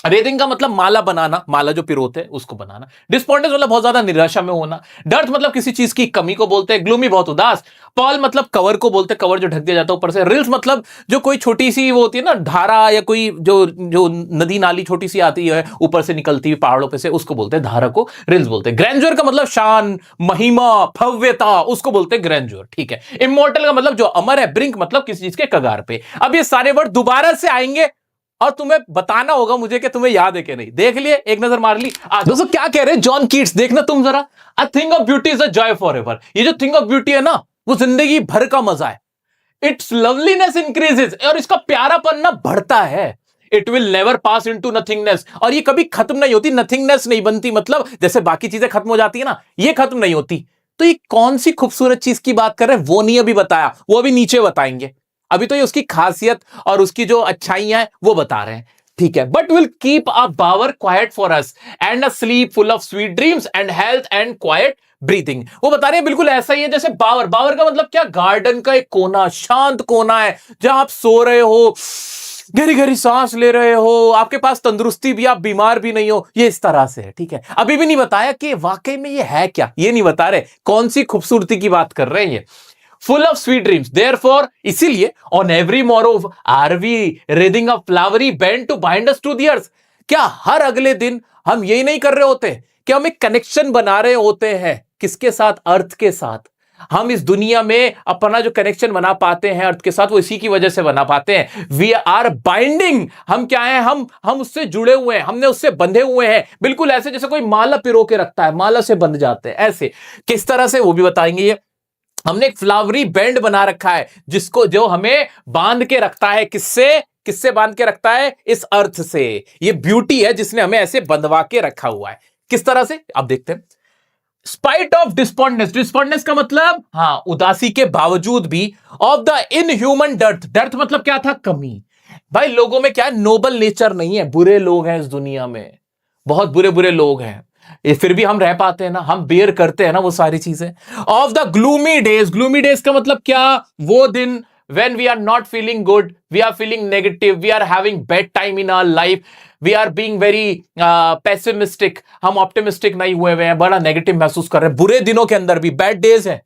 रेदिंग का मतलब माला बनाना, माला जो पिरोते हैं उसको बनाना। डिस्पॉन्डेंस मतलब बहुत ज्यादा निराशा में होना। डर्थ मतलब किसी चीज की कमी को बोलते हैं। ग्लूमी बहुत उदास। पॉल मतलब कवर को बोलते हैं, कवर जो ढक दिया जाता है ऊपर से। रिल्स मतलब जो कोई छोटी सी वो होती है ना, धारा, या कोई जो जो नदी नाली छोटी सी आती है ऊपर से निकलती हुई पहाड़ों पे से, उसको बोलते हैं धारा को रिल्स बोलते हैं। ग्रैंड्योर का मतलब शान, महिमा, भव्यता, उसको बोलते हैं ग्रैंड्योर, ठीक है। इमॉर्टल का मतलब जो अमर है। ब्रिंक मतलब किसी चीज के कगार पे। अब ये सारे वर्ड दोबारा से आएंगे और तुम्हें बताना होगा मुझे कि तुम्हें याद है कि नहीं। देख लिए, एक नजर मार ली। दोस्तों क्या कह रहे हैं जॉन कीट्स, देखना तुम जरा। अ thing of beauty is a joy for ever. ये जो थिंग ऑफ ब्यूटी है ना, वो जिंदगी भर का मजा है। इट्स लवलीनेस इंक्रीजेस, और इसका प्यारापन ना बढ़ता है। It will never pass into nothingness, और ये कभी खत्म नहीं होती, नथिंगनेस नहीं बनती। मतलब जैसे बाकी चीजें खत्म हो जाती है ना, ये खत्म नहीं होती। तो ये कौन सी खूबसूरत चीज की बात कर रहे हैं वो नहीं अभी बताया, वो अभी नीचे बताएंगे। अभी तो ये उसकी खासियत और उसकी जो अच्छाइयां हैं वो बता रहे हैं, ठीक है। But will keep a bower quiet for us and a sleep full of sweet dreams and health and quiet breathing. वो बता रहे हैं बिल्कुल ऐसा ही है जैसे बावर। बावर का मतलब क्या, गार्डन का एक कोना, शांत कोना है जहां आप सो रहे हो, गहरी गहरी सांस ले रहे हो, आपके पास तंदुरुस्ती भी, आप बीमार भी नहीं हो, ये इस तरह से है, ठीक है। अभी भी नहीं बताया कि वाकई में ये है क्या, ये नहीं बता रहे कौन सी खूबसूरती की बात कर रहे हैं ये। Full of sweet dreams, therefore इसीलिए on every morrow are we wreathing a flowery band to bind us to the earth. क्या हर अगले दिन हम यही नहीं कर रहे होते कि हम एक कनेक्शन बना रहे होते हैं, किसके साथ, अर्थ के साथ। हम इस दुनिया में अपना जो कनेक्शन बना पाते हैं अर्थ के साथ, वो इसी की वजह से बना पाते हैं। वी आर बाइंडिंग, हम क्या है, हम उससे जुड़े हुए हैं, हमने उससे बंधे हुए हैं। बिल्कुल ऐसे जैसे कोई माला पिरो के रखता है, माला से बंध जाते हैं, ऐसे किस तरह से वो भी बताएंगे। ये हमने एक फ्लावरी बैंड बना रखा है जिसको, जो हमें बांध के रखता है, किससे बांध के रखता है, इस अर्थ से। ये ब्यूटी है जिसने हमें ऐसे बंधवा के रखा हुआ है। किस तरह से, अब देखते हैं। स्पाइट ऑफ डिस्पॉन्डेंस, डिस्पॉन्डेंस का मतलब हाँ उदासी के बावजूद भी, of the inhuman dearth, dearth मतलब क्या था, कमी। भाई लोगों में क्या है, नोबल नेचर नहीं है, बुरे लोग हैं इस दुनिया में, बहुत बुरे बुरे लोग हैं। ये फिर भी हम रह पाते हैं ना, हम बेयर करते हैं ना वो सारी चीजें। Of the gloomy days, gloomy days का मतलब क्या, वो दिन when we are not feeling good, we are feeling negative, we are having bad time in our life, we are being very pessimistic, हम optimistic नहीं हुए हैं, बड़ा नेगेटिव महसूस कर रहे हैं। बुरे दिनों के अंदर भी बैड डेज हैं,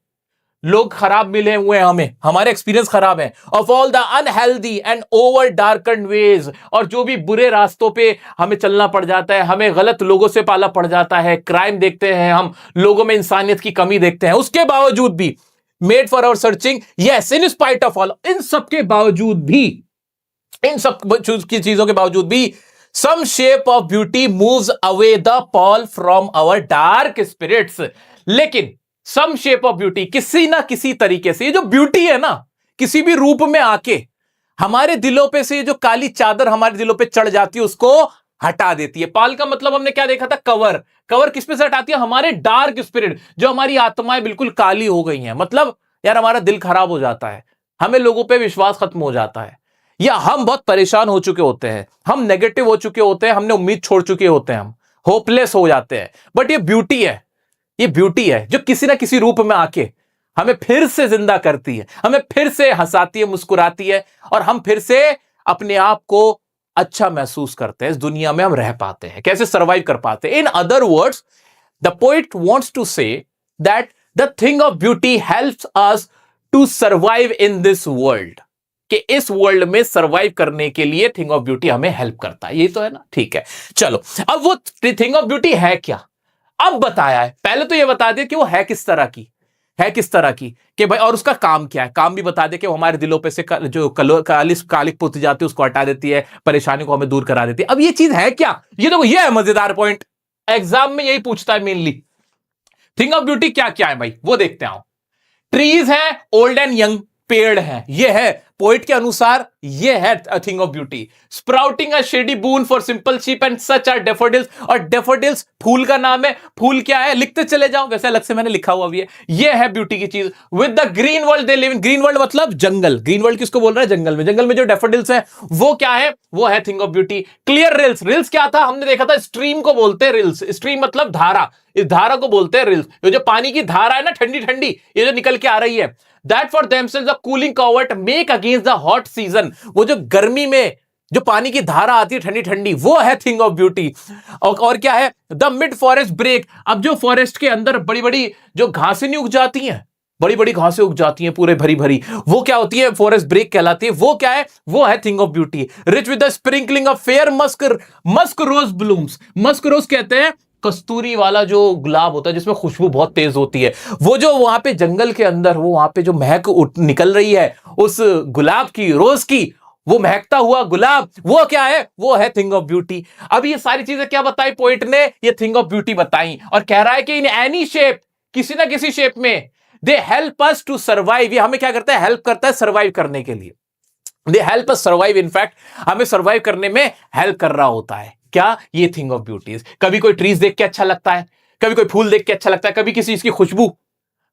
लोग खराब मिले हुए हैं हमें, हमारे एक्सपीरियंस खराब है। Of all the unhealthy and over darkened ways, और जो भी बुरे रास्तों पे हमें चलना पड़ जाता है, हमें गलत लोगों से पाला पड़ जाता है, क्राइम देखते हैं हम, लोगों में इंसानियत की कमी देखते हैं, उसके बावजूद भी made for our searching, yes in spite of all, इन सब के बावजूद भी, इन सब की चीजों के बावजूद भी, some shape of beauty moves away the pall from our dark spirits. लेकिन सम शेप ऑफ ब्यूटी, किसी ना किसी तरीके से, ये जो ब्यूटी है ना, किसी भी रूप में आके हमारे दिलों पे से जो काली चादर हमारे दिलों पे चढ़ जाती है उसको हटा देती है। पाल का मतलब हमने क्या देखा था, कवर। कवर किस पे से हटाती है, हमारे डार्क स्पिरिट, जो हमारी आत्माएं बिल्कुल काली हो गई हैं। मतलब यार हमारा दिल खराब हो जाता है, हमें लोगों पे विश्वास खत्म हो जाता है, या हम बहुत परेशान हो चुके होते हैं, हम नेगेटिव हो चुके होते हैं, हमने उम्मीद छोड़ चुके होते हैं, हम होपलेस हो जाते हैं। बट ये ब्यूटी है, ये ब्यूटी है जो किसी ना किसी रूप में आके हमें फिर से जिंदा करती है, हमें फिर से हंसाती है, मुस्कुराती है, और हम फिर से अपने आप को अच्छा महसूस करते हैं। इस दुनिया में हम रह पाते हैं, कैसे सर्वाइव कर पाते हैं। In other words, the poet wants to say that the thing of beauty helps us to survive in this world, कि इस वर्ल्ड में सर्वाइव करने के लिए थिंग ऑफ ब्यूटी हमें हेल्प करता है। ये तो है ना, ठीक है। चलो, अब वो थिंग ऑफ ब्यूटी है क्या, अब बताया है। पहले तो ये बता दिया कि वो है किस तरह की, है किस तरह की, कि भाई, और उसका काम क्या है, काम भी बता दे कि वो हमारे दिलों पे से जो कालिक पुती जाती है उसको हटा देती है, परेशानी को हमें दूर करा देती है। अब ये चीज है क्या, ये देखो, ये है मजेदार पॉइंट, एग्जाम में यही पूछता है मेनली। थिंग ऑफ ब्यूटी क्या क्या है भाई, वो देखते हैं। ट्रीज है, ओल्ड एंड यंग पेड़ है, ये है पोइट के अनुसार, ये है a thing of beauty. Sprouting a shady boon for simple sheep and such are daffodils, और डेफोडिल्स फूल का नाम है। फूल क्या है, लिखते चले जाओ, वैसे अलग से मैंने लिखा हुआ भी है। ये है ब्यूटी की चीज। With the green world they live in, green world मतलब जंगल, ग्रीन वर्ल्ड किसको बोल रहा है, जंगल में, जंगल में जो डेफोडिल्स है वो क्या है, वो है thing of beauty. Clear reels, reels क्या था, हमने देखा था स्ट्रीम को बोलते हैं रिल्स, स्ट्रीम मतलब धारा, इस धारा को बोलते हैं रिल्स। ये जो पानी की धारा है ना, ठंडी ठंडी, ये जो निकल के आ रही है, that for themselves a cooling covert make against the hot season, वो जो गर्मी में जो पानी की धारा आती है ठंडी ठंडी, वो है थिंग ऑफ ब्यूटी। और क्या है, द मिड फॉरेस्ट ब्रेक, अब जो फॉरेस्ट के अंदर बड़ी बड़ी जो घासें नहीं उग जाती हैं, बड़ी बड़ी घासें उग जाती हैं पूरे भरी भरी, वो क्या होती है, फॉरेस्ट ब्रेक कहलाती है। वो क्या है, वो है thing of beauty. Rich with the sprinkling of fair musk rose blooms, musk rose कहते हैं कस्तूरी वाला जो गुलाब होता है जिसमें खुशबू बहुत तेज होती है, वो जो वहां पे जंगल के अंदर, वो वहां पे जो महक निकल रही है उस गुलाब की, रोज की, वो महकता हुआ गुलाब, वो क्या है, वो है थिंग ऑफ ब्यूटी। अब ये सारी चीजें क्या बताई पोइट ने, ये थिंग ऑफ ब्यूटी बताई, और कह रहा है कि इन एनी शेप, किसी ना किसी शेप में, they help us to survive, ये हमें क्या करता है, हेल्प करता है सर्वाइव करने के लिए। दे हेल्प अस सर्वाइव, इनफैक्ट हमें सर्वाइव करने में हेल्प कर रहा होता है। क्या, ये थिंग ऑफ ब्यूटीज। कभी कोई ट्रीज देख के अच्छा लगता है, कभी कोई फूल देख के अच्छा लगता है, कभी किसी चीज की खुशबू,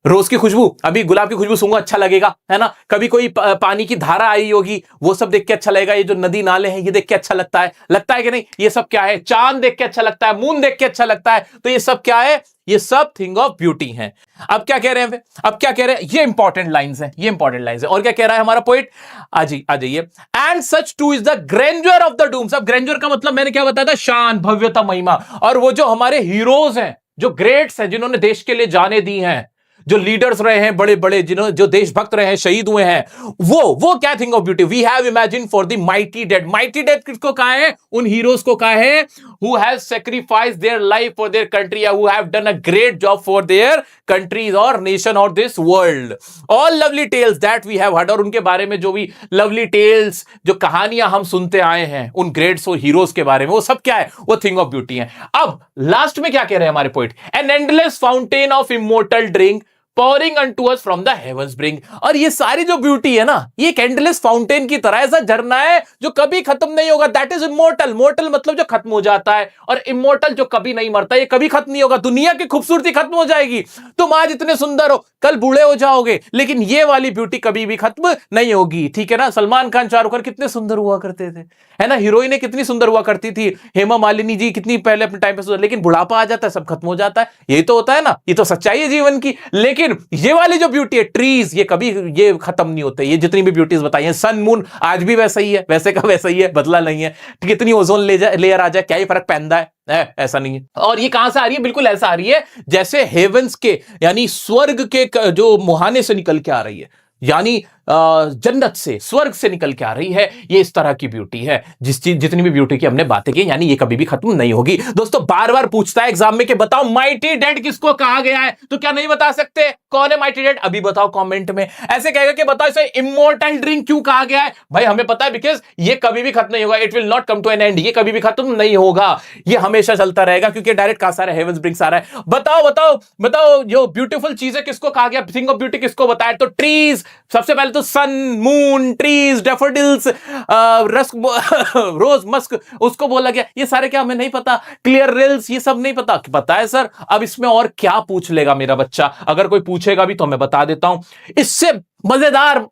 रोज की खुशबू, अभी गुलाब की खुशबू सूंघो अच्छा लगेगा, है ना। कभी कोई पानी की धारा आई होगी, वो सब देख के अच्छा लगेगा। ये जो नदी नाले हैं, ये देख के अच्छा लगता है कि नहीं, ये सब क्या है, चांद देख के अच्छा लगता है, मून देख के अच्छा लगता है, तो ये सब क्या है, ये सब थिंग ऑफ ब्यूटी है। अब क्या कह रहे हैं, अब क्या कह रहे हैं, ये इंपॉर्टेंट लाइंस हैं, ये इंपॉर्टेंट लाइंस हैं। और क्या कह रहा है हमारा पोइट, आ जाइए। And such too is the grandeur of the dooms. अब ग्रैंडर का मतलब मैंने क्या बताया था, शान, भव्यता, महिमा। और वो जो हमारे हीरोज हैं, जो ग्रेट्स हैं, जिन्होंने देश के लिए जाने दी हैं, जो लीडर्स रहे हैं बड़े बड़े, जिन्होंने, जो देशभक्त रहे हैं, शहीद हुए हैं, वो क्या thing of beauty. We have imagine for the mighty dead, mighty dead किसको कहा है, उन हीरोज को कहा है who have sacrificed their life for their country, who have done a great job for their countries और नेशन और this world. All lovely tales that we have heard, और उनके बारे में जो भी लवली टेल्स, जो कहानियां हम सुनते आए हैं उन ग्रेट्स और हीरोज के बारे में, वो सब क्या है, वो थिंग ऑफ ब्यूटी है। अब लास्ट में क्या कह रहे हैं हमारे poet, an endless fountain of immortal drink pouring unto us from the heavens bring। और ये सारी जो ब्यूटी है ना, ये एक एंडलेस फाउंटेन की तरह, ऐसा झरना है जो कभी खत्म नहीं होगा। दैट इज इमोर्टल, मोर्टल मतलब जो खत्म हो जाता है, और इमोर्टल जो कभी नहीं मरता, ये कभी खत्म नहीं होगा। दुनिया की खूबसूरती खत्म हो जाएगी, तुम आज इतने सुंदर हो, कल बूढ़े हो जाओगे, लेकिन ये वाली ब्यूटी कभी भी खत्म नहीं होगी, ठीक है ना। सलमान खान, शाहरुख खान कितने सुंदर हुआ करते थे, है ना। हीरोइनें कितनी सुंदर हुआ करती थी, हेमा मालिनी जी कितनी पहले अपने टाइम पे सुंदर, लेकिन बुढ़ापा आ जाता है, सब खत्म हो जाता है। यही तो होता है ना, ये तो सच्चाई है जीवन की। लेकिन ये वाली जो ब्यूटी है, ट्रीज, ये कभी ये खत्म नहीं होते। ये जितनी भी ब्यूटीज बताई हैं, सन मून आज भी वैसा ही है, वैसे का वैसा ही है, बदला नहीं है। कितनी ओजोन लेयर आ जाए, क्या ही फर्क पहनता है, ऐसा नहीं है। और ये कहां से आ रही है, बिल्कुल ऐसा आ रही है जैसे हेवंस के, यानी स्वर्ग के जो मुहाने से निकल के आ रही है, यानी जन्नत से, स्वर्ग से निकल के आ रही है। ये इस तरह की ब्यूटी है, जितनी भी ब्यूटी की हमने बातें की, यानी ये कभी भी खत्म नहीं होगी। दोस्तों बार बार पूछता है एग्जाम में कि बताओ माइटी डेड किसको कहा गया है, तो क्या नहीं बता सकते कौन है माइटी डेड, अभी बताओ कमेंट में। ऐसे कहेगा कि बताओ इसे इमोर्टल ड्रिंक क्यों कहा गया है, भाई हमें पता है, बिकॉज ये कभी भी खत्म नहीं होगा, it will not come to an end, ये कभी भी खत्म नहीं होगा, ये हमेशा चलता रहेगा, क्योंकि डायरेक्ट कहां से आ रहा है, हेवंस ब्रिंग्स आ रहा है। बताओ बताओ बताओ, जो ब्यूटीफुल चीजें किसको कहा गया, थिंग ऑफ ब्यूटी किसको बताया, तो ट्रीज, सबसे पहले तो सन, मून, ट्रीज, डेफोडिल्स, रोज, मस्क, उसको बोला गया। ये सारे क्या हमें नहीं पता, क्लियर रिल्स, ये सब नहीं पता। पता है सर, अब इसमें और क्या पूछ लेगा मेरा बच्चा, अगर कोई पूछेगा भी तो मैं बता देता हूं। इससे मजेदार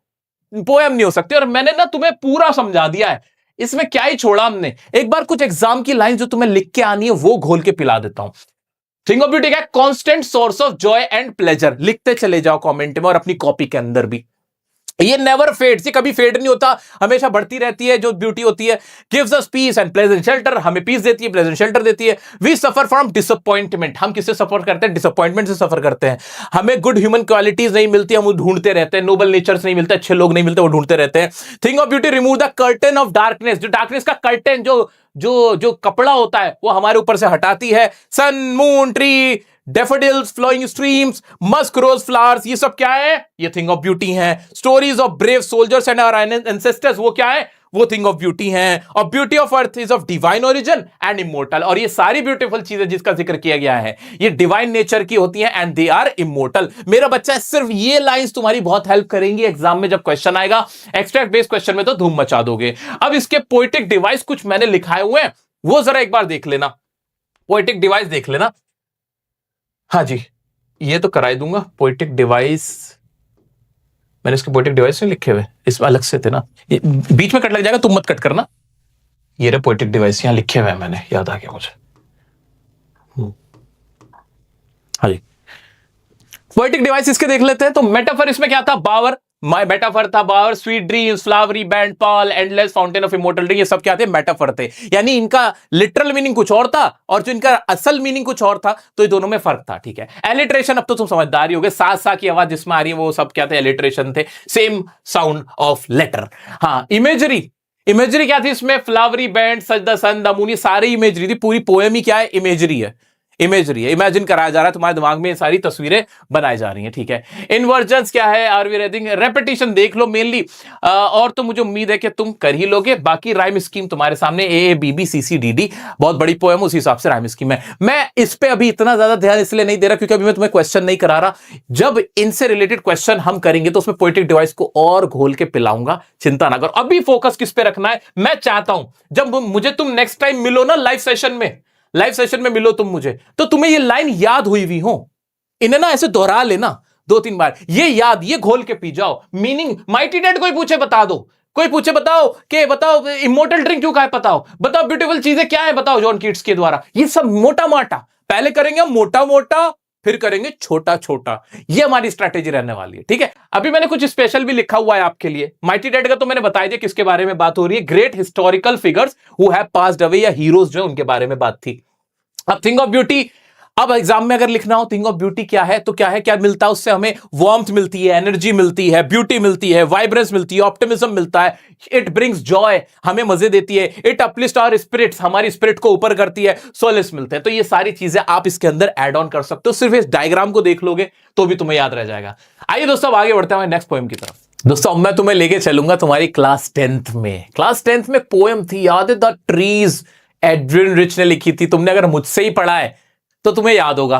पोएम नहीं हो सकती। और मैंने ना तुम्हें पूरा समझा दिया है, इसमें क्या ही छोड़ा हमने। एक बार कुछ एग्जाम की लाइन जो तुम्हें लिख के आनी है वो घोल के पिला देता हूं। थिंग ऑफ ब्यूटी क्या है? Constant source of Joy and pleasure. लिखते चले जाओ कमेंट में और अपनी कॉपी के अंदर भी। ये नेवर फेड्स, ये कभी फेड नहीं होता, हमेशा बढ़ती रहती है जो ब्यूटी होती है। Gives us piece and pleasant shelter, हमें पीस देती है, प्लेजेंट शेल्टर देती है। वी सफर फ्रॉम डिसअपॉइंटमेंट, हम किससे सफर करते हैं? डिसअपॉइंटमेंट से सफर करते हैं। हमें गुड ह्यूमन क्वालिटीज नहीं मिलती, हम वो ढूंढते रहते हैं। नोबल नेचर्स नहीं मिलते, अच्छे लोग नहीं मिलते, वो ढूंढते रहते हैं। Thing of beauty remove the curtain of darkness, जो डार्कनेस का कर्टन, जो जो जो कपड़ा होता है वो हमारे ऊपर से हटाती है। Sun, moon, tree, daffodils, flowing streams, musk rose flowers, ये सब क्या है? ये थिंग ऑफ ब्यूटी है। Stories of brave soldiers and our ancestors, वो क्या है? वो थिंग ऑफ ब्यूटी है। और beauty of earth is of divine origin and immortal, और ये सारी ब्यूटीफुल चीजें जिसका जिक्र किया गया है ये डिवाइन नेचर की होती हैं एंड दे आर इमोर्टल। मेरा बच्चा, सिर्फ ये लाइंस तुम्हारी बहुत हेल्प करेंगी एग्जाम में जब क्वेश्चन आएगा। एक्सट्रैक्ट बेस्ड क्वेश्चन में तो धूम मचा दोगे। अब इसके पोएटिक डिवाइस कुछ मैंने लिखाए हुए हैं, वो जरा एक बार देख लेना। पोएटिक डिवाइस देख लेना। हाँ जी, ये तो कराई दूंगा। पोएटिक डिवाइस, मैंने इसके पोएटिक डिवाइस नहीं लिखे हुए, इसमें अलग से थे ना, ये बीच में कट लग जाएगा, तुम मत कट करना। ये रहे पोएटिक डिवाइस, यहां लिखे हुए हैं मैंने, याद आ गया मुझे। हाँ जी, पोएटिक डिवाइस इसके देख लेते हैं। तो मेटाफर इसमें क्या था? बावर, माय मेटाफर था bower, sweet dreams, flowery band pall, endless fountain of immortal dream, ये सब क्या थे? मेटाफर थे। यानी इनका लिटरल मीनिंग कुछ और था और जो इनका असल मीनिंग कुछ और था, तो ये दोनों में फर्क था। ठीक है, एलिट्रेशन, अब तो तुम समझदार ही हो गए। सा सा की आवाज जिसमें आ रही है वो सब क्या थे? एलिट्रेशन थे, सेम साउंड ऑफ लेटर। हाँ, इमेजरी, इमेजरी क्या थी इसमें? Flowery band, such the sun, the moon, ये सारी इमेजरी थी। पूरी पोएम ही क्या है? इमेजरी है। इमेजरी है, इमेजिन कराया जा रहा है, तुम्हारे दिमाग में ये सारी तस्वीरें बनाई जा रही हैं। ठीक है, इन्वर्जन्स क्या है? Are we reading? रेपिटेशन देख लो मेनली, और तो मुझे उम्मीद है कि तुम कर ही लोगे। बाकी राइम स्कीम तुम्हारे सामने, A B B C C D D, बहुत बड़ी पोएम, उस हिसाब से राइम स्कीम है। मैं इस पे अभी इतना ज्यादा ध्यान इसलिए नहीं दे रहा क्योंकि अभी मैं तुम्हें क्वेश्चन नहीं करा रहा। जब इनसे रिलेटेड क्वेश्चन हम करेंगे तो उसमें पोएटिक डिवाइस को और घोल के पिलाऊंगा, चिंता ना करो। अभी फोकस किस पे रखना है? मैं चाहता हूं जब मुझे तुम नेक्स्ट टाइम मिलो ना लाइव सेशन में, लाइव सेशन में मिलो तुम मुझे, तो तुम्हें ये लाइन याद हुई हुई हो, इन्हें ना ऐसे दोहरा लेना 2-3 बार, ये याद, ये घोल के पी जाओ। मीनिंग माइटी डेड कोई पूछे बता दो, कोई पूछे बताओ कि बताओ इमोर्टल ड्रिंक क्यों कहा है, बताओ बताओ ब्यूटीफुल चीजें क्या है, बताओ जॉन कीट्स के द्वारा। ये सब मोटा माटा पहले करेंगे, मोटा मोटा फिर करेंगे छोटा छोटा, ये हमारी स्ट्रैटेजी रहने वाली है। ठीक है, अभी मैंने कुछ स्पेशल भी लिखा हुआ है आपके लिए। माइटी डेड का तो मैंने बताया दिया किसके बारे में बात हो रही है, great historical figures who have passed away, या हीरोज जो उनके बारे में बात थी। अब थिंग ऑफ ब्यूटी, अब एग्जाम में अगर लिखना हो थिंग ऑफ ब्यूटी क्या है, तो क्या है, क्या मिलता है उससे? हमें वार्मथ मिलती है, एनर्जी मिलती है, ब्यूटी मिलती है, वाइब्रेंस मिलती है, ऑप्टिमिज्म मिलता है, इट ब्रिंग्स जॉय, हमें मजे देती है, इट अपलिफ्ट आवर स्पिरिट्स, हमारी स्पिरिट को ऊपर करती है, सोलेस मिलते हैं। तो ये सारी चीजें आप इसके अंदर ऐड ऑन कर सकते हो, सिर्फ इस डायग्राम को देख लोगे तो भी तुम्हें याद रह जाएगा। आइए दोस्तों, आगे बढ़ते हैं नेक्स्ट पोएम की तरफ। दोस्तों, मैं तुम्हें लेके चलूंगा तुम्हारी क्लास 10th में। क्लास 10th में पोएम थी, याद है, द ट्रीज, एड्रियन रिच ने लिखी थी। तुमने अगर मुझसे ही पढ़ा है तो तुम्हें याद होगा।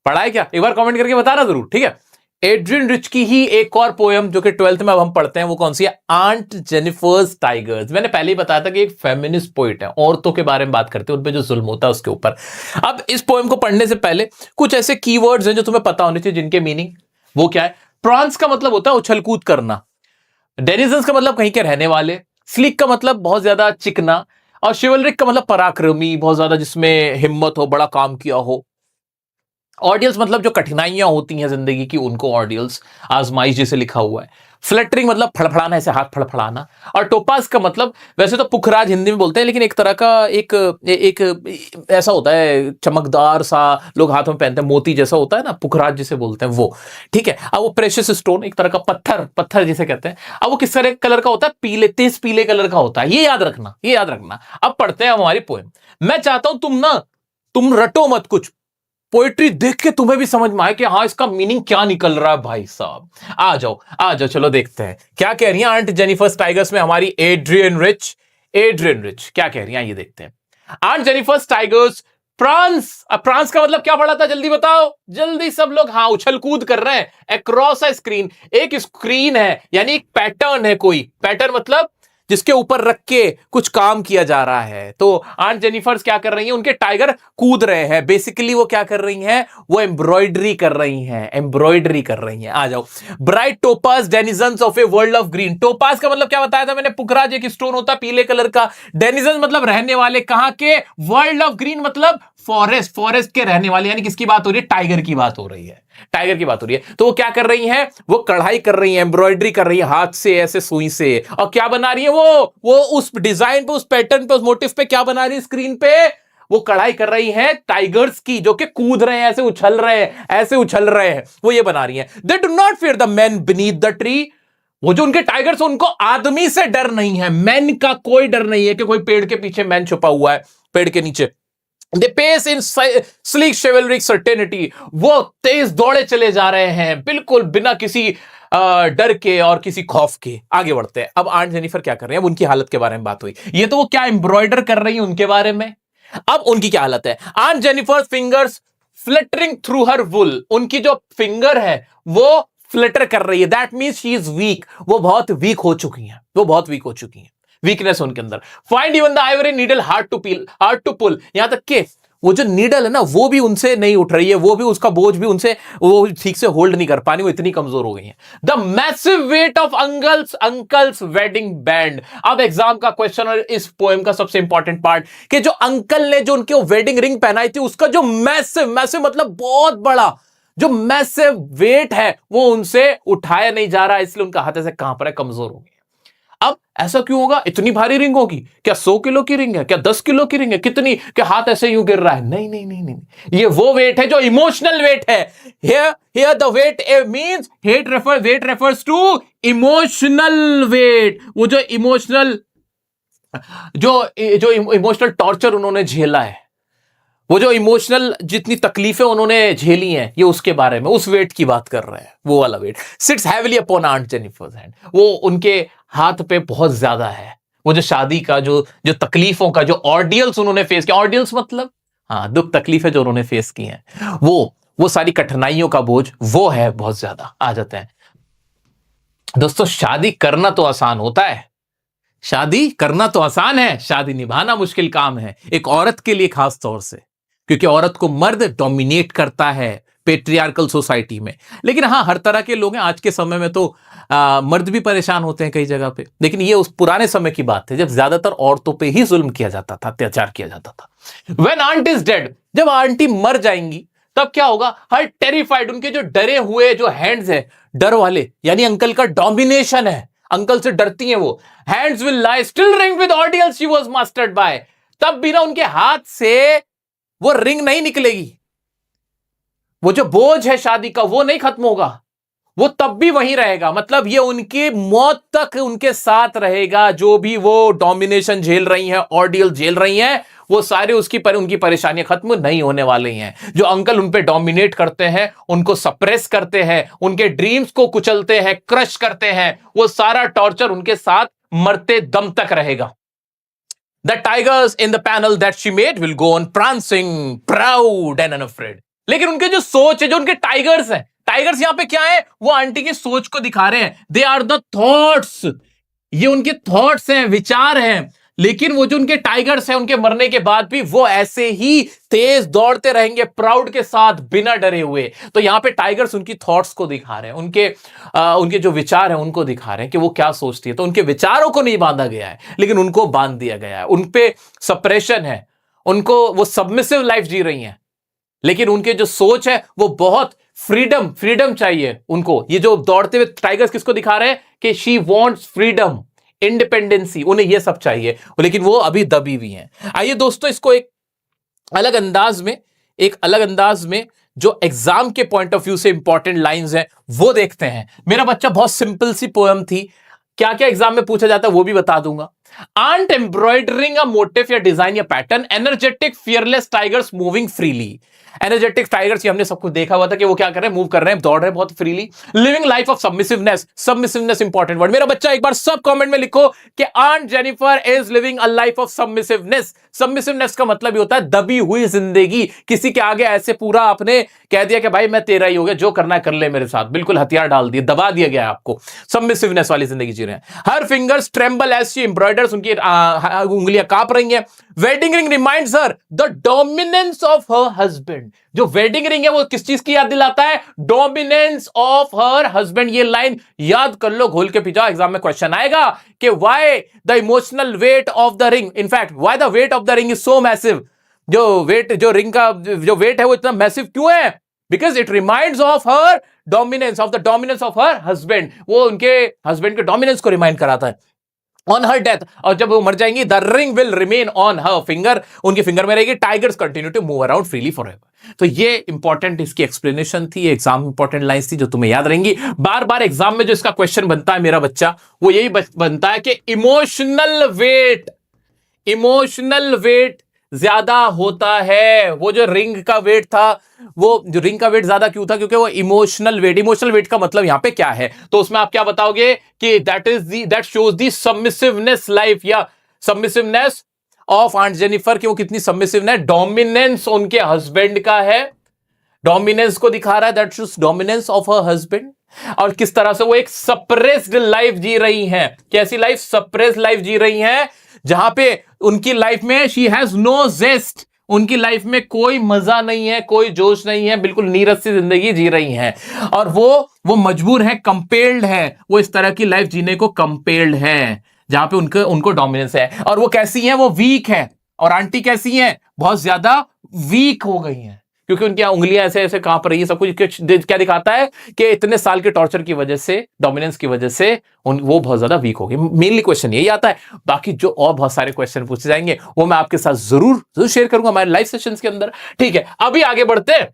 पढ़ा है क्या? एक बार कमेंट करके बताना जरूर। ठीक है, एड्रियन रिच की ही एक और पोएम जो कि 12th में अब हम पढ़ते हैं, वो कौन सी है? Aunt Jennifer's tigers. मैंने पहले ही बताया था कि एक फेमिनिस्ट पोइट है, औरतों के बारे में बात करते हैं, उन पे जो जुल्म होता है उसके ऊपर। अब इस पोएम को पढ़ने से पहले कुछ ऐसे कीवर्ड्स हैं जो तुम्हें पता होने चाहिए, जिनके मीनिंग वो क्या है। प्रॉन्स का मतलब होता है उछलकूद करना, डेनिजन्स का मतलब कहीं के रहने वाले, स्लीक का मतलब बहुत ज्यादा चिकना, और शिवलरिक का मतलब पराक्रमी, बहुत ज्यादा जिसमें हिम्मत हो, बड़ा काम किया हो। ऑर्डियल्स मतलब जो कठिनाइयां होती हैं जिंदगी की, उनको ऑर्डियल्स, आजमाइश जिसे लिखा हुआ है। फ्लटरिंग मतलब फड़फड़ाना, ऐसे हाथ फड़फड़ाना। और टोपाज का मतलब, वैसे तो पुखराज हिंदी में बोलते हैं, लेकिन एक तरह का एक ऐसा होता है चमकदार सा, लोग हाथों में पहनते हैं, मोती जैसा होता है ना, पुखराज जिसे बोलते हैं वो। ठीक है, अब वो प्रेशियस स्टोन, एक तरह का पत्थर जिसे कहते हैं। अब वो किस तरह कलर का होता है? पीले, तेज पीले कलर का होता है। ये याद रखना, ये याद रखना। अब पढ़ते हैं हमारी पोएम। मैं चाहता हूं तुम रटो मत कुछ, पोएट्री देख के तुम्हें भी समझ में आए कि हाँ इसका मीनिंग क्या निकल रहा है। भाई साहब आ जाओ, चलो देखते हैं क्या कह रही है आंट जेनिफर्स टाइगर्स में हमारी एड्रियन रिच। एड्रियन रिच क्या कह रही है, ये देखते हैं। Aunt Jennifer's tigers, prance. अब प्रांस का मतलब क्या पढ़ा था, जल्दी बताओ, जल्दी सब लोग। हाँ, उछल कूद कर रहे हैं अक्रॉस अ स्क्रीन। एक स्क्रीन है, यानी एक पैटर्न है, कोई पैटर्न मतलब जिसके ऊपर रख के कुछ काम किया जा रहा है। तो आंट जेनिफर्स क्या कर रही हैं, उनके टाइगर कूद रहे हैं। बेसिकली वो क्या कर रही हैं, वो एम्ब्रॉयडरी कर रही हैं, एम्ब्रॉयडरी कर रही हैं। आ जाओ, bright topaz denizens of a world of green. Topaz का मतलब क्या बताया था मैंने, पुखराज एक स्टोन होता पीले कलर का। डेनिजन मतलब रहने वाले, कहां के, वर्ल्ड ऑफ ग्रीन मतलब फॉरेस्ट, फॉरेस्ट के रहने वाले, यानी किसकी बात हो रही है, टाइगर की बात हो रही है, टाइगर की बात हो रही है। तो वो क्या कर रही हैं, वो कढ़ाई कर रही हैं, एम्ब्रॉयडरी कर रही है हाथ से, ऐसे सुई से। और क्या बना रही है वो उस डिजाइन पे, उस पैटर्न पे, उस मोटिव पे क्या बना रही है, स्क्रीन पे वो कढ़ाई कर रही है टाइगर्स की, जो कि कूद रहे हैं, ऐसे उछल रहे हैं, ऐसे उछल रहे हैं, वो ये बना रही है। They do not fear the man beneath the tree. वो जो उनके टाइगर्स, उनको आदमी से डर नहीं है, मैन का कोई डर नहीं है कि कोई पेड़ के पीछे मैन छुपा हुआ है, पेड़ के नीचे। They pace in sleek chivalric certainty। वो तेज दौड़े चले जा रहे हैं, बिल्कुल बिना किसी डर के और किसी खौफ के। आगे बढ़ते हैं। अब आंट जेनिफर क्या कर रहे हैं, अब उनकी हालत के बारे में बात हुई। ये तो वो क्या एम्ब्रॉयडर कर रही है उनके बारे में। अब उनकी क्या हालत है, aunt Jennifer fingers fluttering through her wool. उनकी जो फिंगर है वो फ्लटर कर रही है, that means she is weak. वो बहुत वीक हो चुकी हैं, वो बहुत वीक हो चुकी हैं, वीकनेस उनके अंदर। Find even the ivory needle hard to peel, hard to pull. यहां तक के वो जो नीडल है ना, वो भी उनसे नहीं उठ रही है, वो भी उसका बोझ भी उनसे वो ठीक से होल्ड नहीं कर पानी, वो इतनी कमजोर हो गई है। The massive weight of uncle's wedding band. अब एग्जाम का क्वेश्चन और इस पोएम का सबसे इंपॉर्टेंट पार्ट, कि जो अंकल ने जो उनके वेडिंग रिंग पहनाई थी, उसका जो मैसिव मतलब बहुत बड़ा जो मैसिव वेट है, वो उनसे उठाया नहीं जा रहा, इसलिए उनका हाथ ऐसे कांप रहा है, कमजोर हो गया। अब ऐसा क्यों होगा, इतनी भारी रिंग होगी क्या, 100 किलो की रिंग है क्या, 10 किलो की रिंग है, कितनी, क्या हाथ ऐसे यूं गिर रहा है, नहीं नहीं नहीं नहीं, ये वो वेट है जो इमोशनल वेट है। here the weight means weight refers to emotional weight. वो जो इमोशनल जो इमोशनल टॉर्चर उन्होंने झेला है, वो जो इमोशनल जितनी तकलीफें उन्होंने झेली हैं, ये उसके बारे में, उस वेट की बात कर रहे हैं, वो वाला weight. Sits heavily upon aunt Jennifer's hand. वो उनके हाथ पे बहुत ज्यादा है। वो जो शादी का जो तकलीफों का जो ऑर्डियल्स उन्होंने फेस किया, ऑर्डियल्स मतलब हाँ, दुख तकलीफें जो उन्होंने फेस की हैं, वो सारी कठिनाइयों का बोझ वो है बहुत ज्यादा। आ जाते हैं दोस्तों, शादी करना तो आसान होता है, शादी करना तो आसान है, शादी निभाना मुश्किल काम है, एक औरत के लिए खास तौर से, क्योंकि औरत को मर्द डोमिनेट करता है पेट्रियार्कल सोसाइटी में। लेकिन हाँ, हर तरह के लोग हैं, आज के समय में तो मर्द भी परेशान होते हैं कई जगह पे, लेकिन ये उस पुराने समय की बात है जब ज्यादातर औरतों पे ही जुल्म किया जाता था, अत्याचार किया जाता था। व्हेन आंट इज डेड, जब आंटी मर जाएंगी तब क्या होगा, हर टेरिफाइड, उनके जो डरे हुए जो हैंड्स है, डर वाले, यानी अंकल का डोमिनेशन है, अंकल से डरती हैं वो, hands will lie still ring with ordeals she was mastered by. तब भी ना उनके हाथ से वो रिंग नहीं निकलेगी, वो जो बोझ है शादी का वो नहीं खत्म होगा, वो तब भी वहीं रहेगा। मतलब ये उनकी मौत तक उनके साथ रहेगा। जो भी वो डोमिनेशन झेल रही हैं, ऑर्डियल झेल रही हैं, वो सारे उनकी परेशानियां खत्म नहीं होने वाली हैं। जो अंकल उन पे डोमिनेट करते हैं, उनको सप्रेस करते हैं, उनके ड्रीम्स को कुचलते हैं, क्रश करते हैं, वो सारा टॉर्चर उनके साथ मरते दम तक रहेगा। The tigers in the panel that she made will go on prancing, proud and unafraid। लेकिन उनके जो सोच है, जो उनके टाइगर्स हैं, टाइगर्स यहां पे क्या है, वो आंटी की सोच को दिखा रहे हैं। दे आर द थॉट्स, ये उनके थॉट्स हैं, विचार हैं। लेकिन वो जो उनके टाइगर्स हैं, उनके मरने के बाद भी वो ऐसे ही तेज दौड़ते रहेंगे, प्राउड के साथ, बिना डरे हुए। तो यहां पे टाइगर्स उनकी थॉट्स को दिखा रहे हैं, उनके जो विचार हैं उनको दिखा रहे हैं कि वो क्या सोचती है। तो उनके विचारों को नहीं बांधा गया है, लेकिन उनको बांध दिया गया है। उनपे सप्रेशन है, उनको वो सबमिसिव लाइफ जी रही हैं, लेकिन उनके जो सोच है वो बहुत फ्रीडम चाहिए उनको। ये जो दौड़ते हुए टाइगर्स किसको दिखा रहे हैं कि शी वांट्स फ्रीडम, इंडिपेंडेंसी, उन्हें ये सब चाहिए, लेकिन वो अभी दबी हुई हैं। आइए दोस्तों, इसको एक अलग अंदाज में जो एग्जाम के पॉइंट ऑफ व्यू से इंपॉर्टेंट लाइंस हैं वो देखते हैं। मेरा बच्चा, बहुत सिंपल सी पोएम थी, क्या क्या एग्जाम में पूछा जाता है वो भी बता दूंगा। aren't embroidering a motif या डिजाइन या pattern. Energetic fearless tigers moving freely. Energetic tigers, ये हमने सब कुछ देखा हुआ था कि वो क्या कर रहे हैं, मूव कर रहे हैं, दौड़ रहे हैं बहुत freely. Living life of submissiveness. Submissiveness important word. मेरा बच्चा एक बार सब कमेंट में लिखो कि aunt Jennifer is living a life of submissiveness. Submissiveness का मतलब ये होता है दबी हुई जिंदगी. किसी के आगे ऐसे पूरा आपने कह दिया कि भाई मैं तेरा ही हो गया, जो करना है कर ले मेरे साथ. बिल्कुल हथियार डाल दिए, दबा दिया गया आपको. सबमिसिवनेस वाली जिंदगी जी रहे हैं. Her fingers tremble as she embroiders. उनकी उंगलियां कांप रही हैं. Wedding ring reminds her the dominance of her husband. जो वेडिंग रिंग है वो किस चीज की याद दिलाता है? Dominance of her husband. ये लाइन याद कर लो, घोल के पी जाओ. एग्जाम में क्वेश्चन आएगा कि why the emotional weight of the ring, in fact why the weight of the ring is so massive. जो रिंग का जो वेट है वो इतना मैसिव क्यों है? Because it reminds of her dominance, of the dominance of her husband. वो उनके हस्बैंड के डोमिनेंस को रिमाइंड कराता है. ऑन हर डेथ, और जब वो मर जाएंगी, the ring will remain on her finger. उनके फिंगर में रहेगी. Tigers continue to move around freely forever. तो ये इंपॉर्टेंट इसकी एक्सप्लेनेशन थी, एग्जाम इंपॉर्टेंट लाइंस थी जो तुम्हें याद रहेंगी. बार बार एग्जाम में जो इसका क्वेश्चन बनता है मेरा बच्चा, वो यही बनता है कि इमोशनल वेट ज्यादा होता है. वो जो रिंग का वेट था, वो जो रिंग का वेट ज्यादा क्यों था? क्योंकि वो इमोशनल वेट का मतलब यहां पे क्या है? तो उसमें आप क्या बताओगे कि दैट शोज दी सबमिसिवनेस लाइफ या सबमिसिवनेस ऑफ आंट जेनिफर. कि वो कितनी सबमिसिव है. डोमिनेंस उनके हस्बैंड का है, डोमिनेंस को दिखा रहा है. That shows dominance of her husband. और किस तरह से वो एक सप्रेस्ड लाइफ जी रही हैं. कैसी लाइफ? सप्रेस्ड लाइफ जी रही हैं, जहां पे उनकी लाइफ में शी हैज नो जेस्ट. उनकी लाइफ में कोई मजा नहीं है, कोई जोश नहीं है, बिल्कुल नीरस सी जिंदगी जी रही हैं. और वो मजबूर है, कंपेल्ड है, वो इस तरह की लाइफ जीने को कंपेल्ड है, जहां पे उनको डोमिनेंस है. और वो कैसी हैं? वो वीक है. और आंटी कैसी हैं? बहुत ज्यादा वीक हो गई हैं, क्योंकि उनकी उंगलियां ऐसे ऐसे कांप रही है. सब कुछ क्या दिखाता है कि इतने साल के टॉर्चर की वजह से, डोमिनेंस की वजह से वो बहुत ज्यादा वीक हो गई. मेनली क्वेश्चन यही आता है. बाकी जो और बहुत सारे क्वेश्चन पूछे जाएंगे वो मैं आपके साथ जरूर शेयर करूंगा हमारे लाइव सेशंस के अंदर. ठीक है, अभी आगे बढ़ते हैं.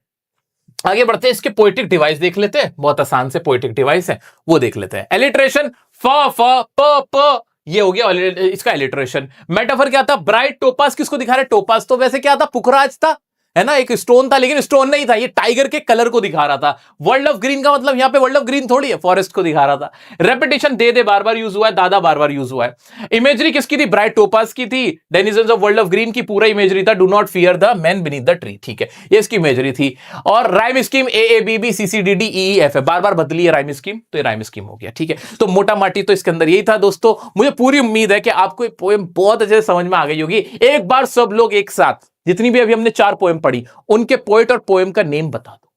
इसके पोएटिक डिवाइस देख लेते हैं. बहुत आसान से पोएटिक डिवाइस है, वो देख लेते हैं. एलिट्रेशन, फ फ प प, ये हो गया इसका एलिट्रेशन. मेटाफर क्या था? Bright topaz. किसको दिखा रहे? टोपास तो वैसे क्या था? पुखराज था, है ना, एक स्टोन था, लेकिन स्टोन नहीं था, ये टाइगर के कलर को दिखा रहा था. वर्ल्ड ऑफ ग्रीन का मतलब यहां पे वर्ल्ड ऑफ ग्रीन थोड़ी है, फॉरेस्ट को दिखा रहा था. रेपिटेशन, दे बार बार यूज हुआ है, दादा बार बार यूज हुआ है. इमेजरी किसकी थी? ब्राइट टोपास की थी. Denizens of world of green की पूरा इमेजरी था. Do not fear the man beneath the tree. ठीक है, ये इसकी इमेजरी थी. और rhyme scheme AABB CCDD EEF है. बार बार बदली है राइम स्कीम, तो ये राइम स्कीम हो गया. ठीक है, तो मोटा माटी तो इसके अंदर यही था दोस्तों. मुझे पूरी उम्मीद है कि आपको ये पोएम बहुत अच्छे से समझ में आ गई होगी. एक बार सब लोग एक साथ, जितनी भी अभी हमने 4 पोएम पढ़ी, उनके पोएट और पोएम का नेम बता दो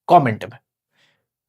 कमेंट में.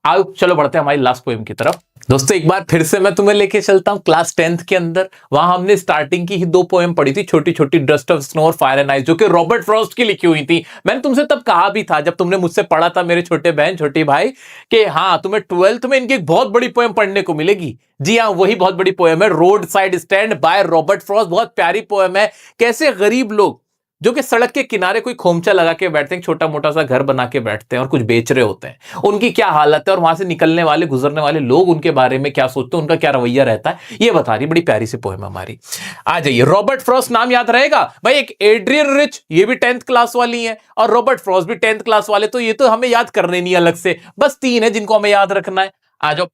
आओ चलो बढ़ते हैं हमारी लास्ट पोएम की तरफ. दोस्तों एक बार फिर से मैं तुम्हें लेके चलता हूं क्लास 10th के अंदर. वहां हमने स्टार्टिंग की ही 2 पोएम पढ़ी थी, छोटी छोटी, डस्ट ऑफ स्नो और फायर एंड आइस, जो कि रॉबर्ट फ्रॉस्ट की लिखी हुई थी. मैंने तुमसे तब कहा भी था, जब तुमने मुझसे पढ़ा था मेरे छोटे बहन छोटे भाई, कि हाँ तुम्हें 12th में इनकी एक बहुत बड़ी पोएम पढ़ने को मिलेगी. जी हाँ, वही बहुत बड़ी पोएम है, road side stand by Robert Frost. बहुत प्यारी पोएम है. कैसे गरीब लोग जो कि सड़क के किनारे कोई खोमचा लगा के बैठते हैं, छोटा मोटा सा घर बना के बैठते हैं और कुछ बेच रहे होते हैं, उनकी क्या हालत है, और वहां से निकलने वाले गुजरने वाले लोग उनके बारे में क्या सोचते हैं, उनका क्या रवैया रहता है, ये बता रही. बड़ी प्यारी सी पोएम हमारी. आ जाइए. रॉबर्ट फ्रॉस्ट नाम याद रहेगा भाई. एक एड्रियन रिच, ये भी 10th क्लास वाली है, और रॉबर्ट फ्रॉस्ट भी 10th क्लास वाले. तो ये तो हमें याद करने नहीं अलग से, बस 3 है जिनको हमें याद रखना है. आ जाओ.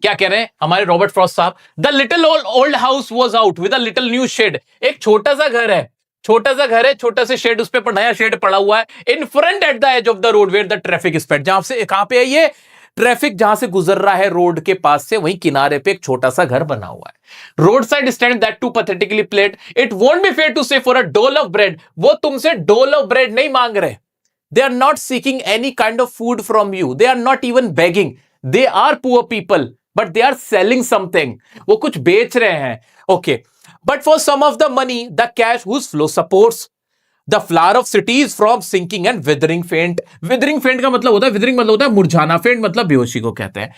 क्या कह रहे हैं हमारे रॉबर्ट फ्रॉस्ट साहब? The little old house was out with a little new shed. एक छोटा सा घर है, छोटा सा शेड, उस पर नया शेड पड़ा हुआ है. In front at the edge of the road where the traffic sped. जहां से, कहां पे है ये ट्रैफिक? जहां से गुजर रहा है रोड के पास से, वहीं किनारे पे एक छोटा सा घर बना हुआ है. Road side stand that too pathetically pled. It won't be fair to say for a dole of bread. वो तुमसे डोल ऑफ ब्रेड नहीं मांग रहे. They are not seeking any kind of food from you. They are not even begging. They are poor people but they are selling something. वो कुछ बेच रहे हैं. Okay. But for some of the money, the cash whose flow supports the flower of cities from sinking and withering faint. Withering faint का मतलब होता है, withering मतलब होता है मुरझाना, faint मतलब बेहोशी को कहते हैं.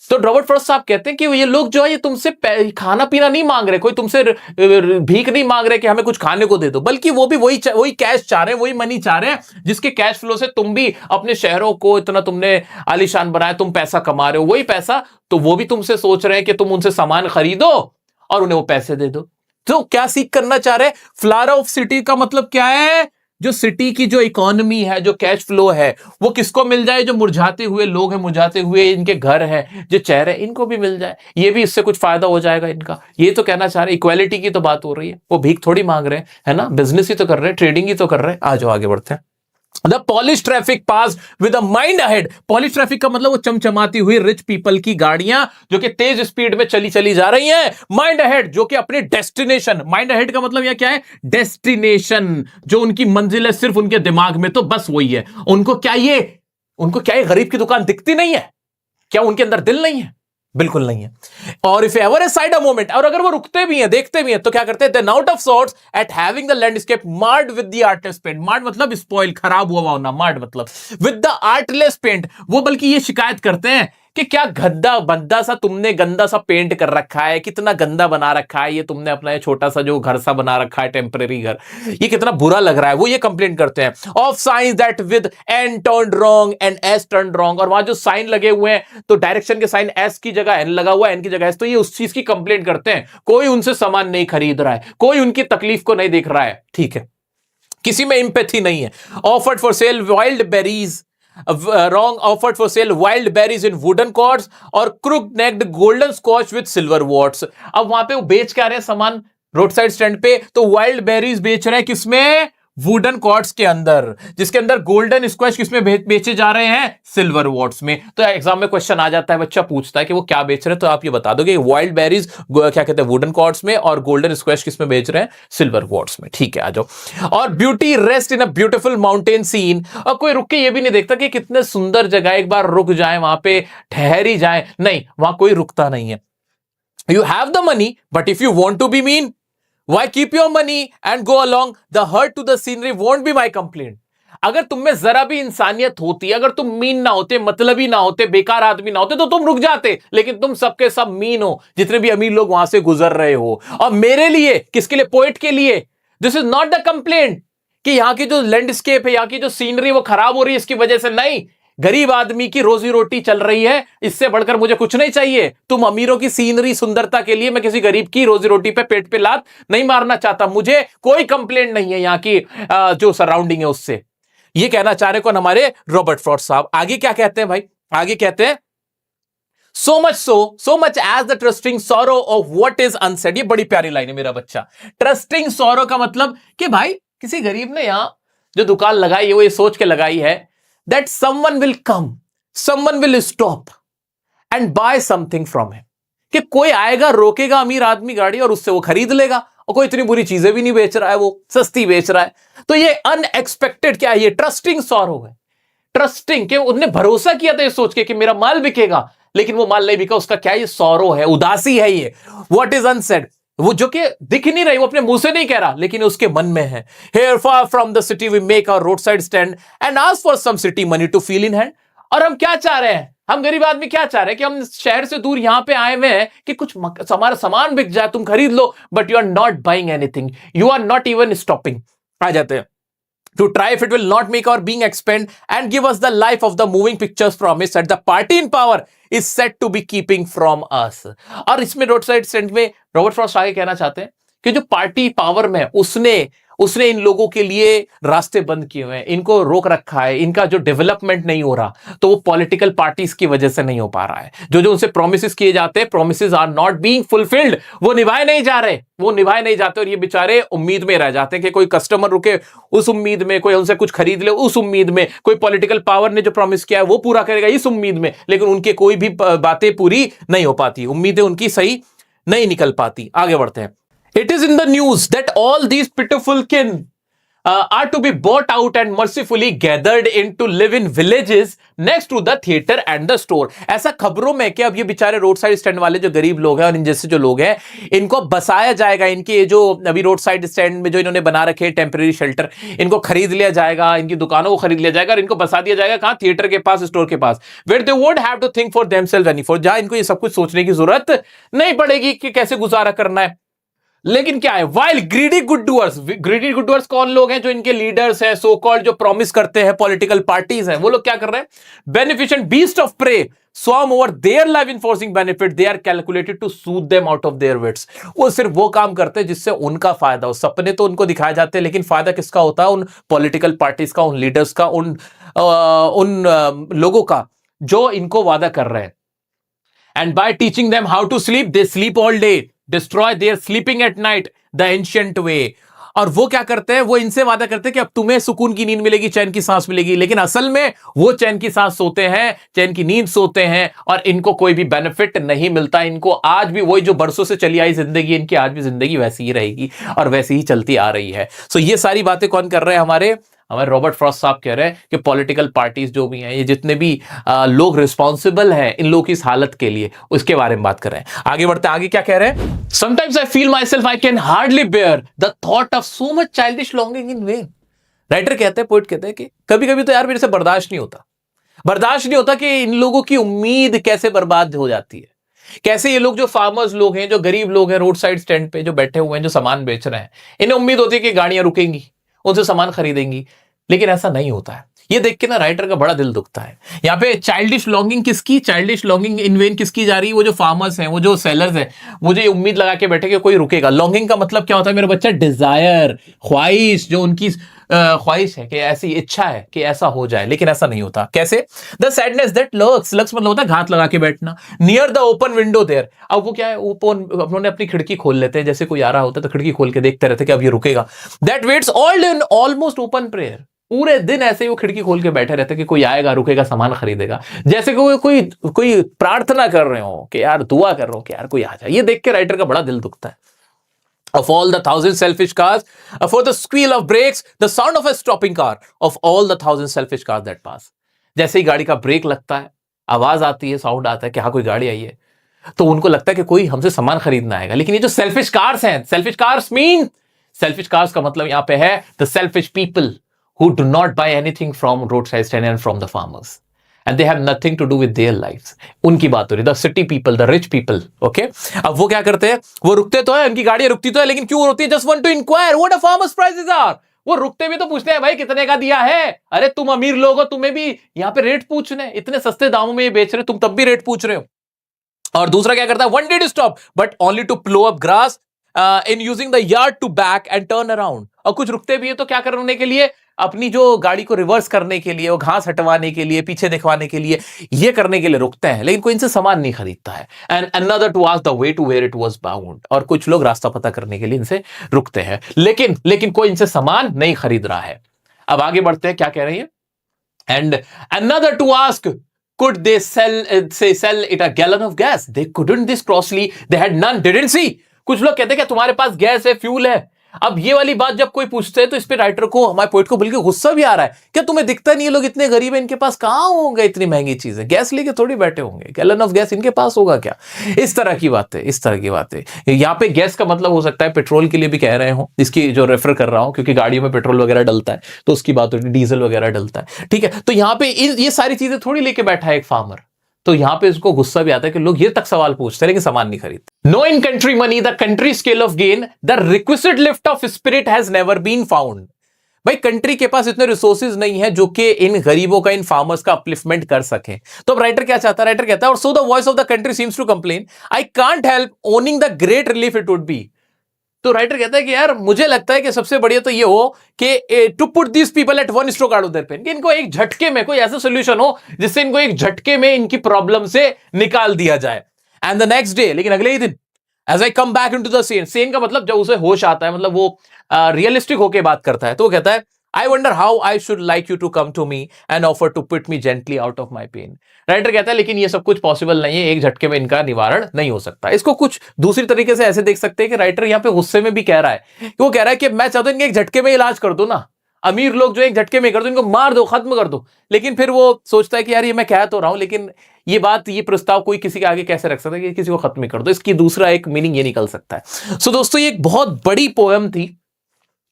तो रॉबर्ट फ्रॉस्ट साहब कहते हैं कि ये लोग जो है ये तुमसे खाना पीना नहीं मांग रहे, कोई तुमसे भीख नहीं मांग रहे कि हमें कुछ खाने को दे दो, बल्कि वो भी वही कैश चाह रहे हैं, वही मनी चाह रहे हैं जिसके कैश फ्लो से तुम भी अपने शहरों को इतना तुमने आलीशान बनाया, तुम पैसा कमा रहे हो. वही पैसा तो वो भी तुमसे सोच रहे हैं कि तुम उनसे सामान खरीदो और उन्हें वो पैसे दे दो. तो क्या सीख करना चाह रहे हैं? फ्लारा ऑफ सिटी का मतलब क्या है? जो सिटी की जो इकोनॉमी है, जो कैश फ्लो है, वो किसको मिल जाए? जो मुरझाते हुए लोग हैं, मुरझाते हुए इनके घर हैं, जो चेहरे, इनको भी मिल जाए। ये भी इससे कुछ फायदा हो जाएगा इनका। ये तो कहना चाह रहे, इक्वालिटी की तो बात हो रही है। वो भीख थोड़ी मांग रहे हैं, है ना, बिजनेस ही तो कर रहे हैं, ट्रेडिंग ही तो कर रहे हैं। आ जाओ आगे बढ़ते हैं। The polish traffic pass with a mind ahead. Polish traffic का मतलब वो चमचमाती हुई रिच पीपल की गाड़ियां जो कि तेज स्पीड में चली चली जा रही हैं। माइंड अहेड जो कि अपने डेस्टिनेशन, माइंड अहेड का मतलब यह क्या है? डेस्टिनेशन, जो उनकी मंजिल है सिर्फ उनके दिमाग में, तो बस वही है। उनको क्या ये गरीब की दुकान दिखती नहीं है? क्या उनके अंदर दिल नहीं है? बिल्कुल नहीं है। और if ever A side a moment, और अगर वो रुकते भी हैं, देखते भी हैं, तो क्या करते हैं? Then out of sorts at having the landscape marred with the artless paint. Marred मतलब स्पॉइल, खराब हुआ होना, मार्ड मतलब विद द आर्टलेस पेंट। वो बल्कि ये शिकायत करते हैं कि क्या गंदा बंदा सा तुमने गंदा सा पेंट कर रखा है, कितना गंदा बना रखा है ये तुमने, अपना ये छोटा सा जो घर सा बना रखा है, टेम्परेरी घर, ये कितना बुरा लग रहा है। वो ये कंप्लेंट करते हैं। Of science that with an turned wrong and as turned wrong. और वहां जो साइन लगे हुए हैं, तो डायरेक्शन के साइन एस की जगह एन लगा हुआ है, एन की जगह एस, तो ये उस चीज की कंप्लेंट करते हैं। कोई उनसे सामान नहीं खरीद रहा है, कोई उनकी तकलीफ को नहीं देख रहा है, ठीक है, किसी में इंपैथी नहीं है। Offered for sale wild berries, wrong, offered for sale wild berries in wooden cords और crook necked golden scotch with silver worts। अब वहां पे वो बेच क्या रहे हैं सामान रोड साइड स्टैंड पे? तो वाइल्ड बेरीज बेच रहे हैं, किसमें? वुडन कॉर्ड्स के अंदर, जिसके अंदर गोल्डन स्क्वैश किसमें बेचे जा रहे हैं? सिल्वर वॉट्स में। तो एग्जाम में क्वेश्चन आ जाता है, बच्चा पूछता है कि वो क्या बेच रहे हैं, तो आप ये बता दोगे वाइल्ड बेरीज क्या कहते हैं? वुडन कॉर्ड्स में, और गोल्डन स्क्वैश किसमें बेच रहे हैं? सिल्वर वॉट्स में, ठीक है, आ जाओ। और beauty rest in a beautiful mountain scene. और कोई रुक के ये भी नहीं देखता कि कितने सुंदर जगह, एक बार रुक जाए वहां पे, ठहर ही जाए, नहीं, वहां कोई रुकता नहीं है। You have the money but if you want to be mean, why keep your money and go along? The hurt to the scenery won't be my complaint। अगर तुम में जरा भी इंसानियत होती, अगर तुम मीन ना होते, मतलबी ना होते, बेकार आदमी ना होते, तो तुम रुक जाते। लेकिन तुम सबके सब मीन हो, जितने भी अमीर लोग वहां से गुजर रहे हो। और मेरे लिए, किसके लिए? पोएट के लिए। This is not the complaint कि यहां की जो लैंडस्केप है, यहां की जो सीनरी वो खराब हो रही है इसकी वजह से, नहीं। गरीब आदमी की रोजी रोटी चल रही है, इससे बढ़कर मुझे कुछ नहीं चाहिए। तुम अमीरों की सीनरी सुंदरता के लिए मैं किसी गरीब की रोजी रोटी पे पेट पे लात नहीं मारना चाहता। मुझे कोई कंप्लेंट नहीं है यहाँ की जो सराउंडिंग है उससे। ये कहना चाह रहे कौन? हमारे रॉबर्ट फ्रॉस्ट साहब। आगे क्या कहते हैं भाई? आगे कहते हैं so much as the trusting sorrow of what is unsaid। ये बड़ी प्यारी लाइन है मेरा बच्चा। ट्रस्टिंग sorrow का मतलब कि भाई किसी गरीब ने यहां जो दुकान लगाई है वो ये सोच के लगाई है that someone will come, someone will stop and buy something from him। कि कोई आएगा, रोकेगा अमीर आदमी गाड़ी और उससे वो खरीद लेगा। और कोई इतनी बुरी चीजें भी नहीं बेच रहा है, वो सस्ती बेच रहा है। तो ये अनएक्सपेक्टेड क्या है? ये ट्रस्टिंग सॉरो है। ट्रस्टिंग कि उन्होंने भरोसा किया था ये सोच के कि मेरा माल बिकेगा, लेकिन वो माल नहीं बिका। उसका क्या? ये सॉरो है, उदासी है ये। व्हाट इज अनसेड, वो जो कि दिख नहीं रही, वो अपने मुंह से नहीं कह रहा, लेकिन उसके मन में है। Here far from the city we make our roadside stand and ask for some city money to feel in hand। और हम क्या चाह रहे हैं? हम गरीब आदमी क्या चाह रहे हैं कि हम शहर से दूर यहां पे आए हुए हैं कि कुछ हमारा सामान बिक जाए, तुम खरीद लो, but you are not buying anything, you are not even stopping. आ जाते हैं to try if it will not make our being expand and give us the life of the moving pictures promise that the party in power is said to be keeping from us। और इसमें रोड साइड स्टैंड में रॉबर्ट फ्रॉस्ट आगे कहना चाहते हैं कि जो पार्टी पावर में उसने इन लोगों के लिए रास्ते बंद किए हुए हैं, इनको रोक रखा है, इनका जो डेवलपमेंट नहीं हो रहा, तो वो पॉलिटिकल पार्टीज की वजह से नहीं हो पा रहा है। जो जो उनसे प्रोमिसेस किए जाते हैं, promises are not being fulfilled, वो निभाए नहीं जा रहे, वो निभाए नहीं जाते। और ये बेचारे उम्मीद में रह जाते हैं कि कोई कस्टमर रुके उस उम्मीद में, कोई उनसे कुछ खरीद ले उस उम्मीद में, कोई पॉलिटिकल पावर ने जो प्रॉमिस किया है वो पूरा करेगा इस उम्मीद में, लेकिन उनके कोई भी बातें पूरी नहीं हो पाती, उम्मीदें उनकी सही नहीं निकल पाती। आगे बढ़ते हैं। It is in the news that all these pitiful kin are to be bought out and mercifully gathered in to live in villages next to the theater and the store। ऐसा खबरों में कि अब ये बेचारे रोड साइड स्टैंड वाले जो गरीब लोग हैं और इन जैसे जो लोग हैं, इनको बसाया जाएगा। इनके जो अभी रोड साइड स्टैंड में जो इन्होंने बना रखे हैं टेम्परेरी शेल्टर, इनको खरीद लिया जाएगा, इनकी दुकानों को खरीद लिया जाएगा और इनको बसा दिया जाएगा कहां? थिएटर के पास, स्टोर के पास। Where they won't have to think for themselves anymore, जहां इनको ये सब कुछ सोचने की जरूरत नहीं पड़ेगी कि कैसे गुजारा करना है। लेकिन क्या है, वाइल ग्रीडी गुड डूअर्स कौन लोग हैं? जो इनके लीडर्स हैं, सो कॉल्ड, जो प्रॉमिस करते हैं, पॉलिटिकल पार्टीज हैं, वो लोग क्या कर रहे हैं? Beneficent beast of prey swarm over their life enforcing benefit, they are calculated to soothe them out of their wits. वो सिर्फ वो काम करते हैं जिससे उनका फायदा हो। सपने तो उनको दिखाए जाते हैं, लेकिन फायदा किसका होता है? उन पॉलिटिकल पार्टीज का, उन लीडर्स का, उन लोगों का जो इनको वादा कर रहे हैं। And by teaching them how to sleep, they sleep all day, destroy their sleeping at night the ancient way. और वो क्या करते हैं? वो इनसे वादा करते हैं कि अब तुम्हें सुकून की नींद मिलेगी, चैन की सांस मिलेगी, लेकिन असल में वो चैन की सांस सोते हैं, चैन की नींद सोते हैं, और इनको कोई भी बेनिफिट नहीं मिलता। इनको आज भी वही जो बरसों से चली आई जिंदगी, इनकी आज भी जिंदगी वैसी ही रहेगी और वैसी ही चलती आ रही है। सो ये सारी बातें कौन कर रहे हैं? हमारे रॉबर्ट फ्रॉस्ट साहब कह रहे हैं कि पॉलिटिकल पार्टीज जो भी हैं, ये जितने भी लोग रिस्पॉन्सिबल हैं इन लोगों की इस हालत के लिए, उसके बारे में बात कर रहे हैं। आगे बढ़ते हैं, आगे क्या कह रहे हैं? Sometimes I feel my self I can hardly bear the thought of so much childish longing in vain. Writer कहते हैं, पोइट कहते हैं कि कभी कभी तो यार मेरे से बर्दाश्त नहीं होता कि इन लोगों की उम्मीद कैसे बर्बाद हो जाती है। कैसे ये लोग, जो फार्मर्स लोग हैं, जो गरीब लोग हैं, रोड साइड स्टैंड पे जो बैठे हुए हैं, जो सामान बेच रहे हैं, इन्हें उम्मीद होती है कि गाड़ियां रुकेंगी, उनसे सामान खरीदेंगी, लेकिन ऐसा नहीं होता है। ये देख के ना राइटर का बड़ा दिल दुखता है। यहाँ पे चाइल्डिश लॉन्गिंग इन वेन किसकी जा रही है? वो जो फार्मर्स हैं, वो जो सेलर्स हैं, वो जो ये उम्मीद लगा के बैठे कि कोई रुकेगा। लॉन्गिंग का मतलब क्या होता है मेरा बच्चा? डिजायर, ख्वाहिश, जो उनकी ख्वाहिश है कि ऐसी इच्छा है कि ऐसा हो जाए, लेकिन ऐसा नहीं होता। कैसे? द सैडनेस दैट लर्क्स मतलब होता है घात लगा के बैठना, near the open window there. अब वो क्या है? उन्होंने अपनी खिड़की खोल लेते हैं, जैसे कोई आ रहा होता है तो खिड़की खोल के देखते रहते कि अब ये रुकेगा। That waits all in almost open prayer. पूरे दिन ऐसे ही वो खिड़की खोल के बैठे रहते कि कोई आएगा, रुकेगा, सामान खरीदेगा, जैसे कोई प्रार्थना कर रहे हो कि यार, दुआ कर रहे हो कि यार कोई आ जाए। ये देख के राइटर का बड़ा दिल दुखता है। Of all the thousand selfish cars, for the squeal of brakes, the sound of a stopping car, of all the thousand selfish cars that pass. जैसे ही गाड़ी का ब्रेक लगता है, आवाज आती है, साउंड आता है कि हाँ कोई गाड़ी आई है, तो उनको लगता है कि कोई हमसे सामान खरीदना आएगा। लेकिन ये जो सेल्फिश कार्स हैं, सेल्फिश कार्स का मतलब यहां पे है the selfish people who do not buy anything from roadside stand and from the farmers, and they have nothing to do with their lives. उनकी बात हो रही, the city people, the rich people, okay? अब वो क्या करते हैं? वो रुकते तो है, उनकी गाड़ियां रुकती तो है, लेकिन क्यों रुकती है? Just want to inquire what the farmers prices are. वो रुकते भी तो पूछते हैं, भाई कितने का दिया है? अरे तुम अमीर लोग हो, तुम्हें भी यहाँ पे रेट पूछने, इतने सस्ते दामों में ये बेच रहे, तुम तब भी रेट पूछ रहे हो। और दूसरा क्या करता है? One did stop, but only to plow up grass in using the yard to back and turn around. और कुछ रुकते भी है तो क्या करने के लिए? अपनी जो गाड़ी को रिवर्स करने के लिए, वो घास हटवाने के लिए, पीछे दिखवाने के लिए, ये करने के लिए रुकते हैं, लेकिन कोई इनसे सामान नहीं खरीदता है। And another to ask the way to where it was bound. और कुछ लोग रास्ता पता करने के लिए इनसे रुकते हैं, लेकिन कोई इनसे सामान नहीं खरीद रहा है। अब आगे बढ़ते हैं, क्या कह रही है? And another to ask could they sell it a gallon of gas? They couldn't this costly, they had none, didn't see. कुछ लोग कहते हैं कि तुम्हारे पास गैस है, फ्यूल है। अब ये वाली बात जब कोई पूछते हैं तो इस पे राइटर को, हमारे पोइट को बल्कि गुस्सा भी आ रहा है। क्या तुम्हें दिखता नहीं? ये लोग इतने गरीब हैं, इनके पास कहां होंगे इतनी महंगी चीजें? गैस लेके थोड़ी बैठे होंगे, गैलन ऑफ गैस इनके पास होगा क्या? इस तरह की बातें। यहाँ पे गैस का मतलब हो सकता है पेट्रोल के लिए भी कह रहे हो, इसकी जो रेफर कर रहा हूं, क्योंकि गाड़ियों में पेट्रोल वगैरह डलता है तो उसकी बात होती है, डीजल वगैरह डलता है, ठीक है। तो यहाँ पे ये सारी चीजें थोड़ी लेके बैठा है एक फार्मर, तो यहां पे इसको गुस्सा भी आता है कि लोग ये तक सवाल पूछते हैं लेकिन सामान नहीं खरीदते। No in country money the country scale of gain, the requisite lift of spirit has never been found. भाई कंट्री के पास इतने रिसोर्सेज नहीं है जो कि इन गरीबों का, इन फार्मर्स का अपलिफ्टमेंट कर सके। तो अब राइटर क्या चाहता है? राइटर कहता है, और so the voice of the country seems to complain, I can't help owning the great relief it would B. तो राइटर कहता है कि यार मुझे लगता है कि सबसे बढ़िया तो ये हो कि to put this people at one stroke out of their pain, कि इनको एक झटके में कोई ऐसा सोल्यूशन हो जिससे इनको एक झटके में इनकी प्रॉब्लम से निकाल दिया जाए। एंड द नेक्स्ट डे, लेकिन अगले ही दिन, as I come back into the scene का मतलब जब उसे होश आता है, मतलब वो रियलिस्टिक होके बात करता है, तो वो कहता है, I wonder how I should like you to come to me and offer to put me gently out of my pain. Writer कहता है लेकिन ये सब कुछ पॉसिबल नहीं है, एक झटके में इनका निवारण नहीं हो सकता। इसको कुछ दूसरी तरीके से ऐसे देख सकते हैं कि राइटर यहाँ पे गुस्से में भी कह रहा है, वो कह रहा है कि मैं चाहता हूं इनके एक झटके में इलाज कर दो ना, अमीर लोग जो एक झटके में कर दो, इनको मार दो, खत्म कर दो। लेकिन फिर वो सोचता है कि यार ये मैं कह तो रहा हूं, लेकिन ये बात, ये प्रस्ताव कोई किसी के आगे कैसे रख सकता है कि किसी को खत्म कर दो। इसकी दूसरा एक मीनिंग ये निकल सकता है। सो दोस्तों, ये एक बहुत बड़ी पोएम थी,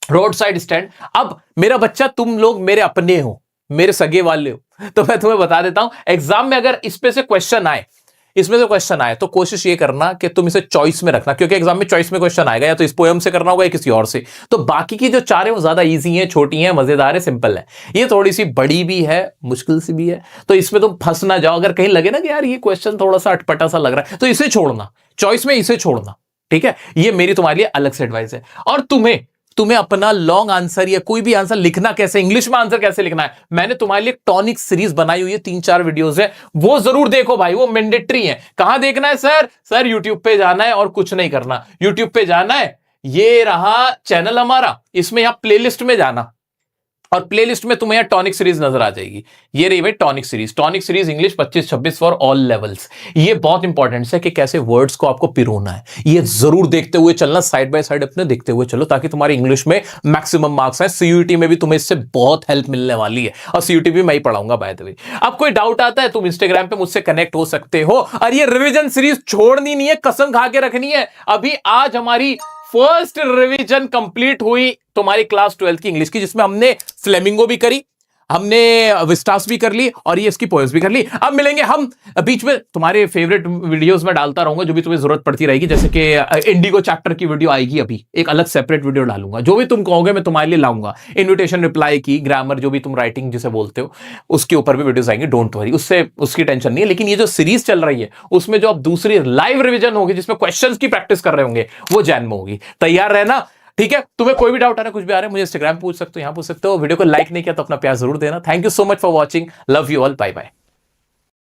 रोड साइड स्टैंड। अब मेरा बच्चा, तुम लोग मेरे अपने हो, मेरे सगे वाले हो, तो मैं तुम्हें बता देता हूं, एग्जाम में अगर इस पे से क्वेश्चन आए इसमें से क्वेश्चन आए तो कोशिश ये करना कि तुम इसे चॉइस में रखना, क्योंकि एग्जाम में चॉइस में क्वेश्चन आएगा, या तो इस पोएम से करना होगा या किसी और से। तो बाकी की जो चार है वो ज्यादा इजी है, छोटी है, मजेदार है, सिंपल है। ये थोड़ी सी बड़ी भी है, मुश्किल सी भी है, तो इसमें तुम फंस ना जाओ। अगर कहीं लगे ना कि यार ये क्वेश्चन थोड़ा सा अटपटा सा लग रहा है, तो इसे छोड़ना, चॉइस में इसे छोड़ना, ठीक है। ये मेरी तुम्हारे लिए अलग से एडवाइस है। और तुम्हें अपना लॉन्ग आंसर या कोई भी आंसर लिखना कैसे, इंग्लिश में आंसर कैसे लिखना है, मैंने तुम्हारे लिए टॉनिक सीरीज बनाई हुई है, 3-4 वीडियोस है, वो जरूर देखो भाई, वो मैंडेटरी है। कहां देखना है सर यूट्यूब पे जाना है और कुछ नहीं करना। यूट्यूब पे जाना है, ये रहा चैनल हमारा, इसमें यहां प्लेलिस्ट में जाना, और प्लेलिस्ट में तुम्हें यहां टॉनिक सीरीज नजर आ जाएगी। ये रही भाई tonic series English 25-26 for all levels. ये बहुत इंपॉर्टेंट है कि कैसे वर्ड्स को आपको पिरोना है, ये जरूर देखते हुए चलना, साइड बाय साइड अपने देखते हुए चलो, ताकि तुम्हारी इंग्लिश में मैक्सिमम मार्क्स आए। सीयूईटी में भी तुम्हें इससे बहुत हेल्प मिलने वाली है, और सीयूईटी भी मैं ही पढ़ाऊंगा बाय द वे। अब कोई डाउट आता है तुम इंस्टाग्राम पे मुझसे कनेक्ट हो सकते हो। और ये रिविजन सीरीज छोड़नी नहीं है, कसम खा के रखनी है। अभी आज हमारी फर्स्ट रिवीजन कंप्लीट हुई तुम्हारी क्लास 12th की इंग्लिश की, जिसमें हमने फ्लेमिंगो भी करी, हमने विस्टास भी कर ली, और ये इसकी पोएम्स भी कर ली। अब मिलेंगे हम, बीच में तुम्हारे फेवरेट वीडियोस में डालता रहूंगा जो भी तुम्हें जरूरत पड़ती रहेगी, जैसे कि इंडिगो चैप्टर की वीडियो आएगी, अभी एक अलग सेपरेट वीडियो डालूंगा, जो भी तुम कहोगे मैं तुम्हारे लिए लाऊंगा। इन्विटेशन रिप्लाई की, ग्रामर, जो भी तुम राइटिंग जिसे बोलते हो, उसके ऊपर भी वीडियोस आएंगे, डोंट वरी, उसकी टेंशन नहीं है। लेकिन ये जो सीरीज चल रही है उसमें जो अब दूसरी लाइव रिविजन होगी, जिसमें क्वेश्चंस की प्रैक्टिस कर रहे होंगे, वो जैन में होगी। तैयार रहना, ठीक है। तुम्हें कोई भी डाउट आ रहा है, कुछ भी आ रहा है, मुझे इंस्टाग्राम पूछ सकते हो, यहां पूछ सकते हो। वीडियो को लाइक नहीं किया तो अपना प्यार जरूर देना। Thank you so much for watching, love you all, bye bye.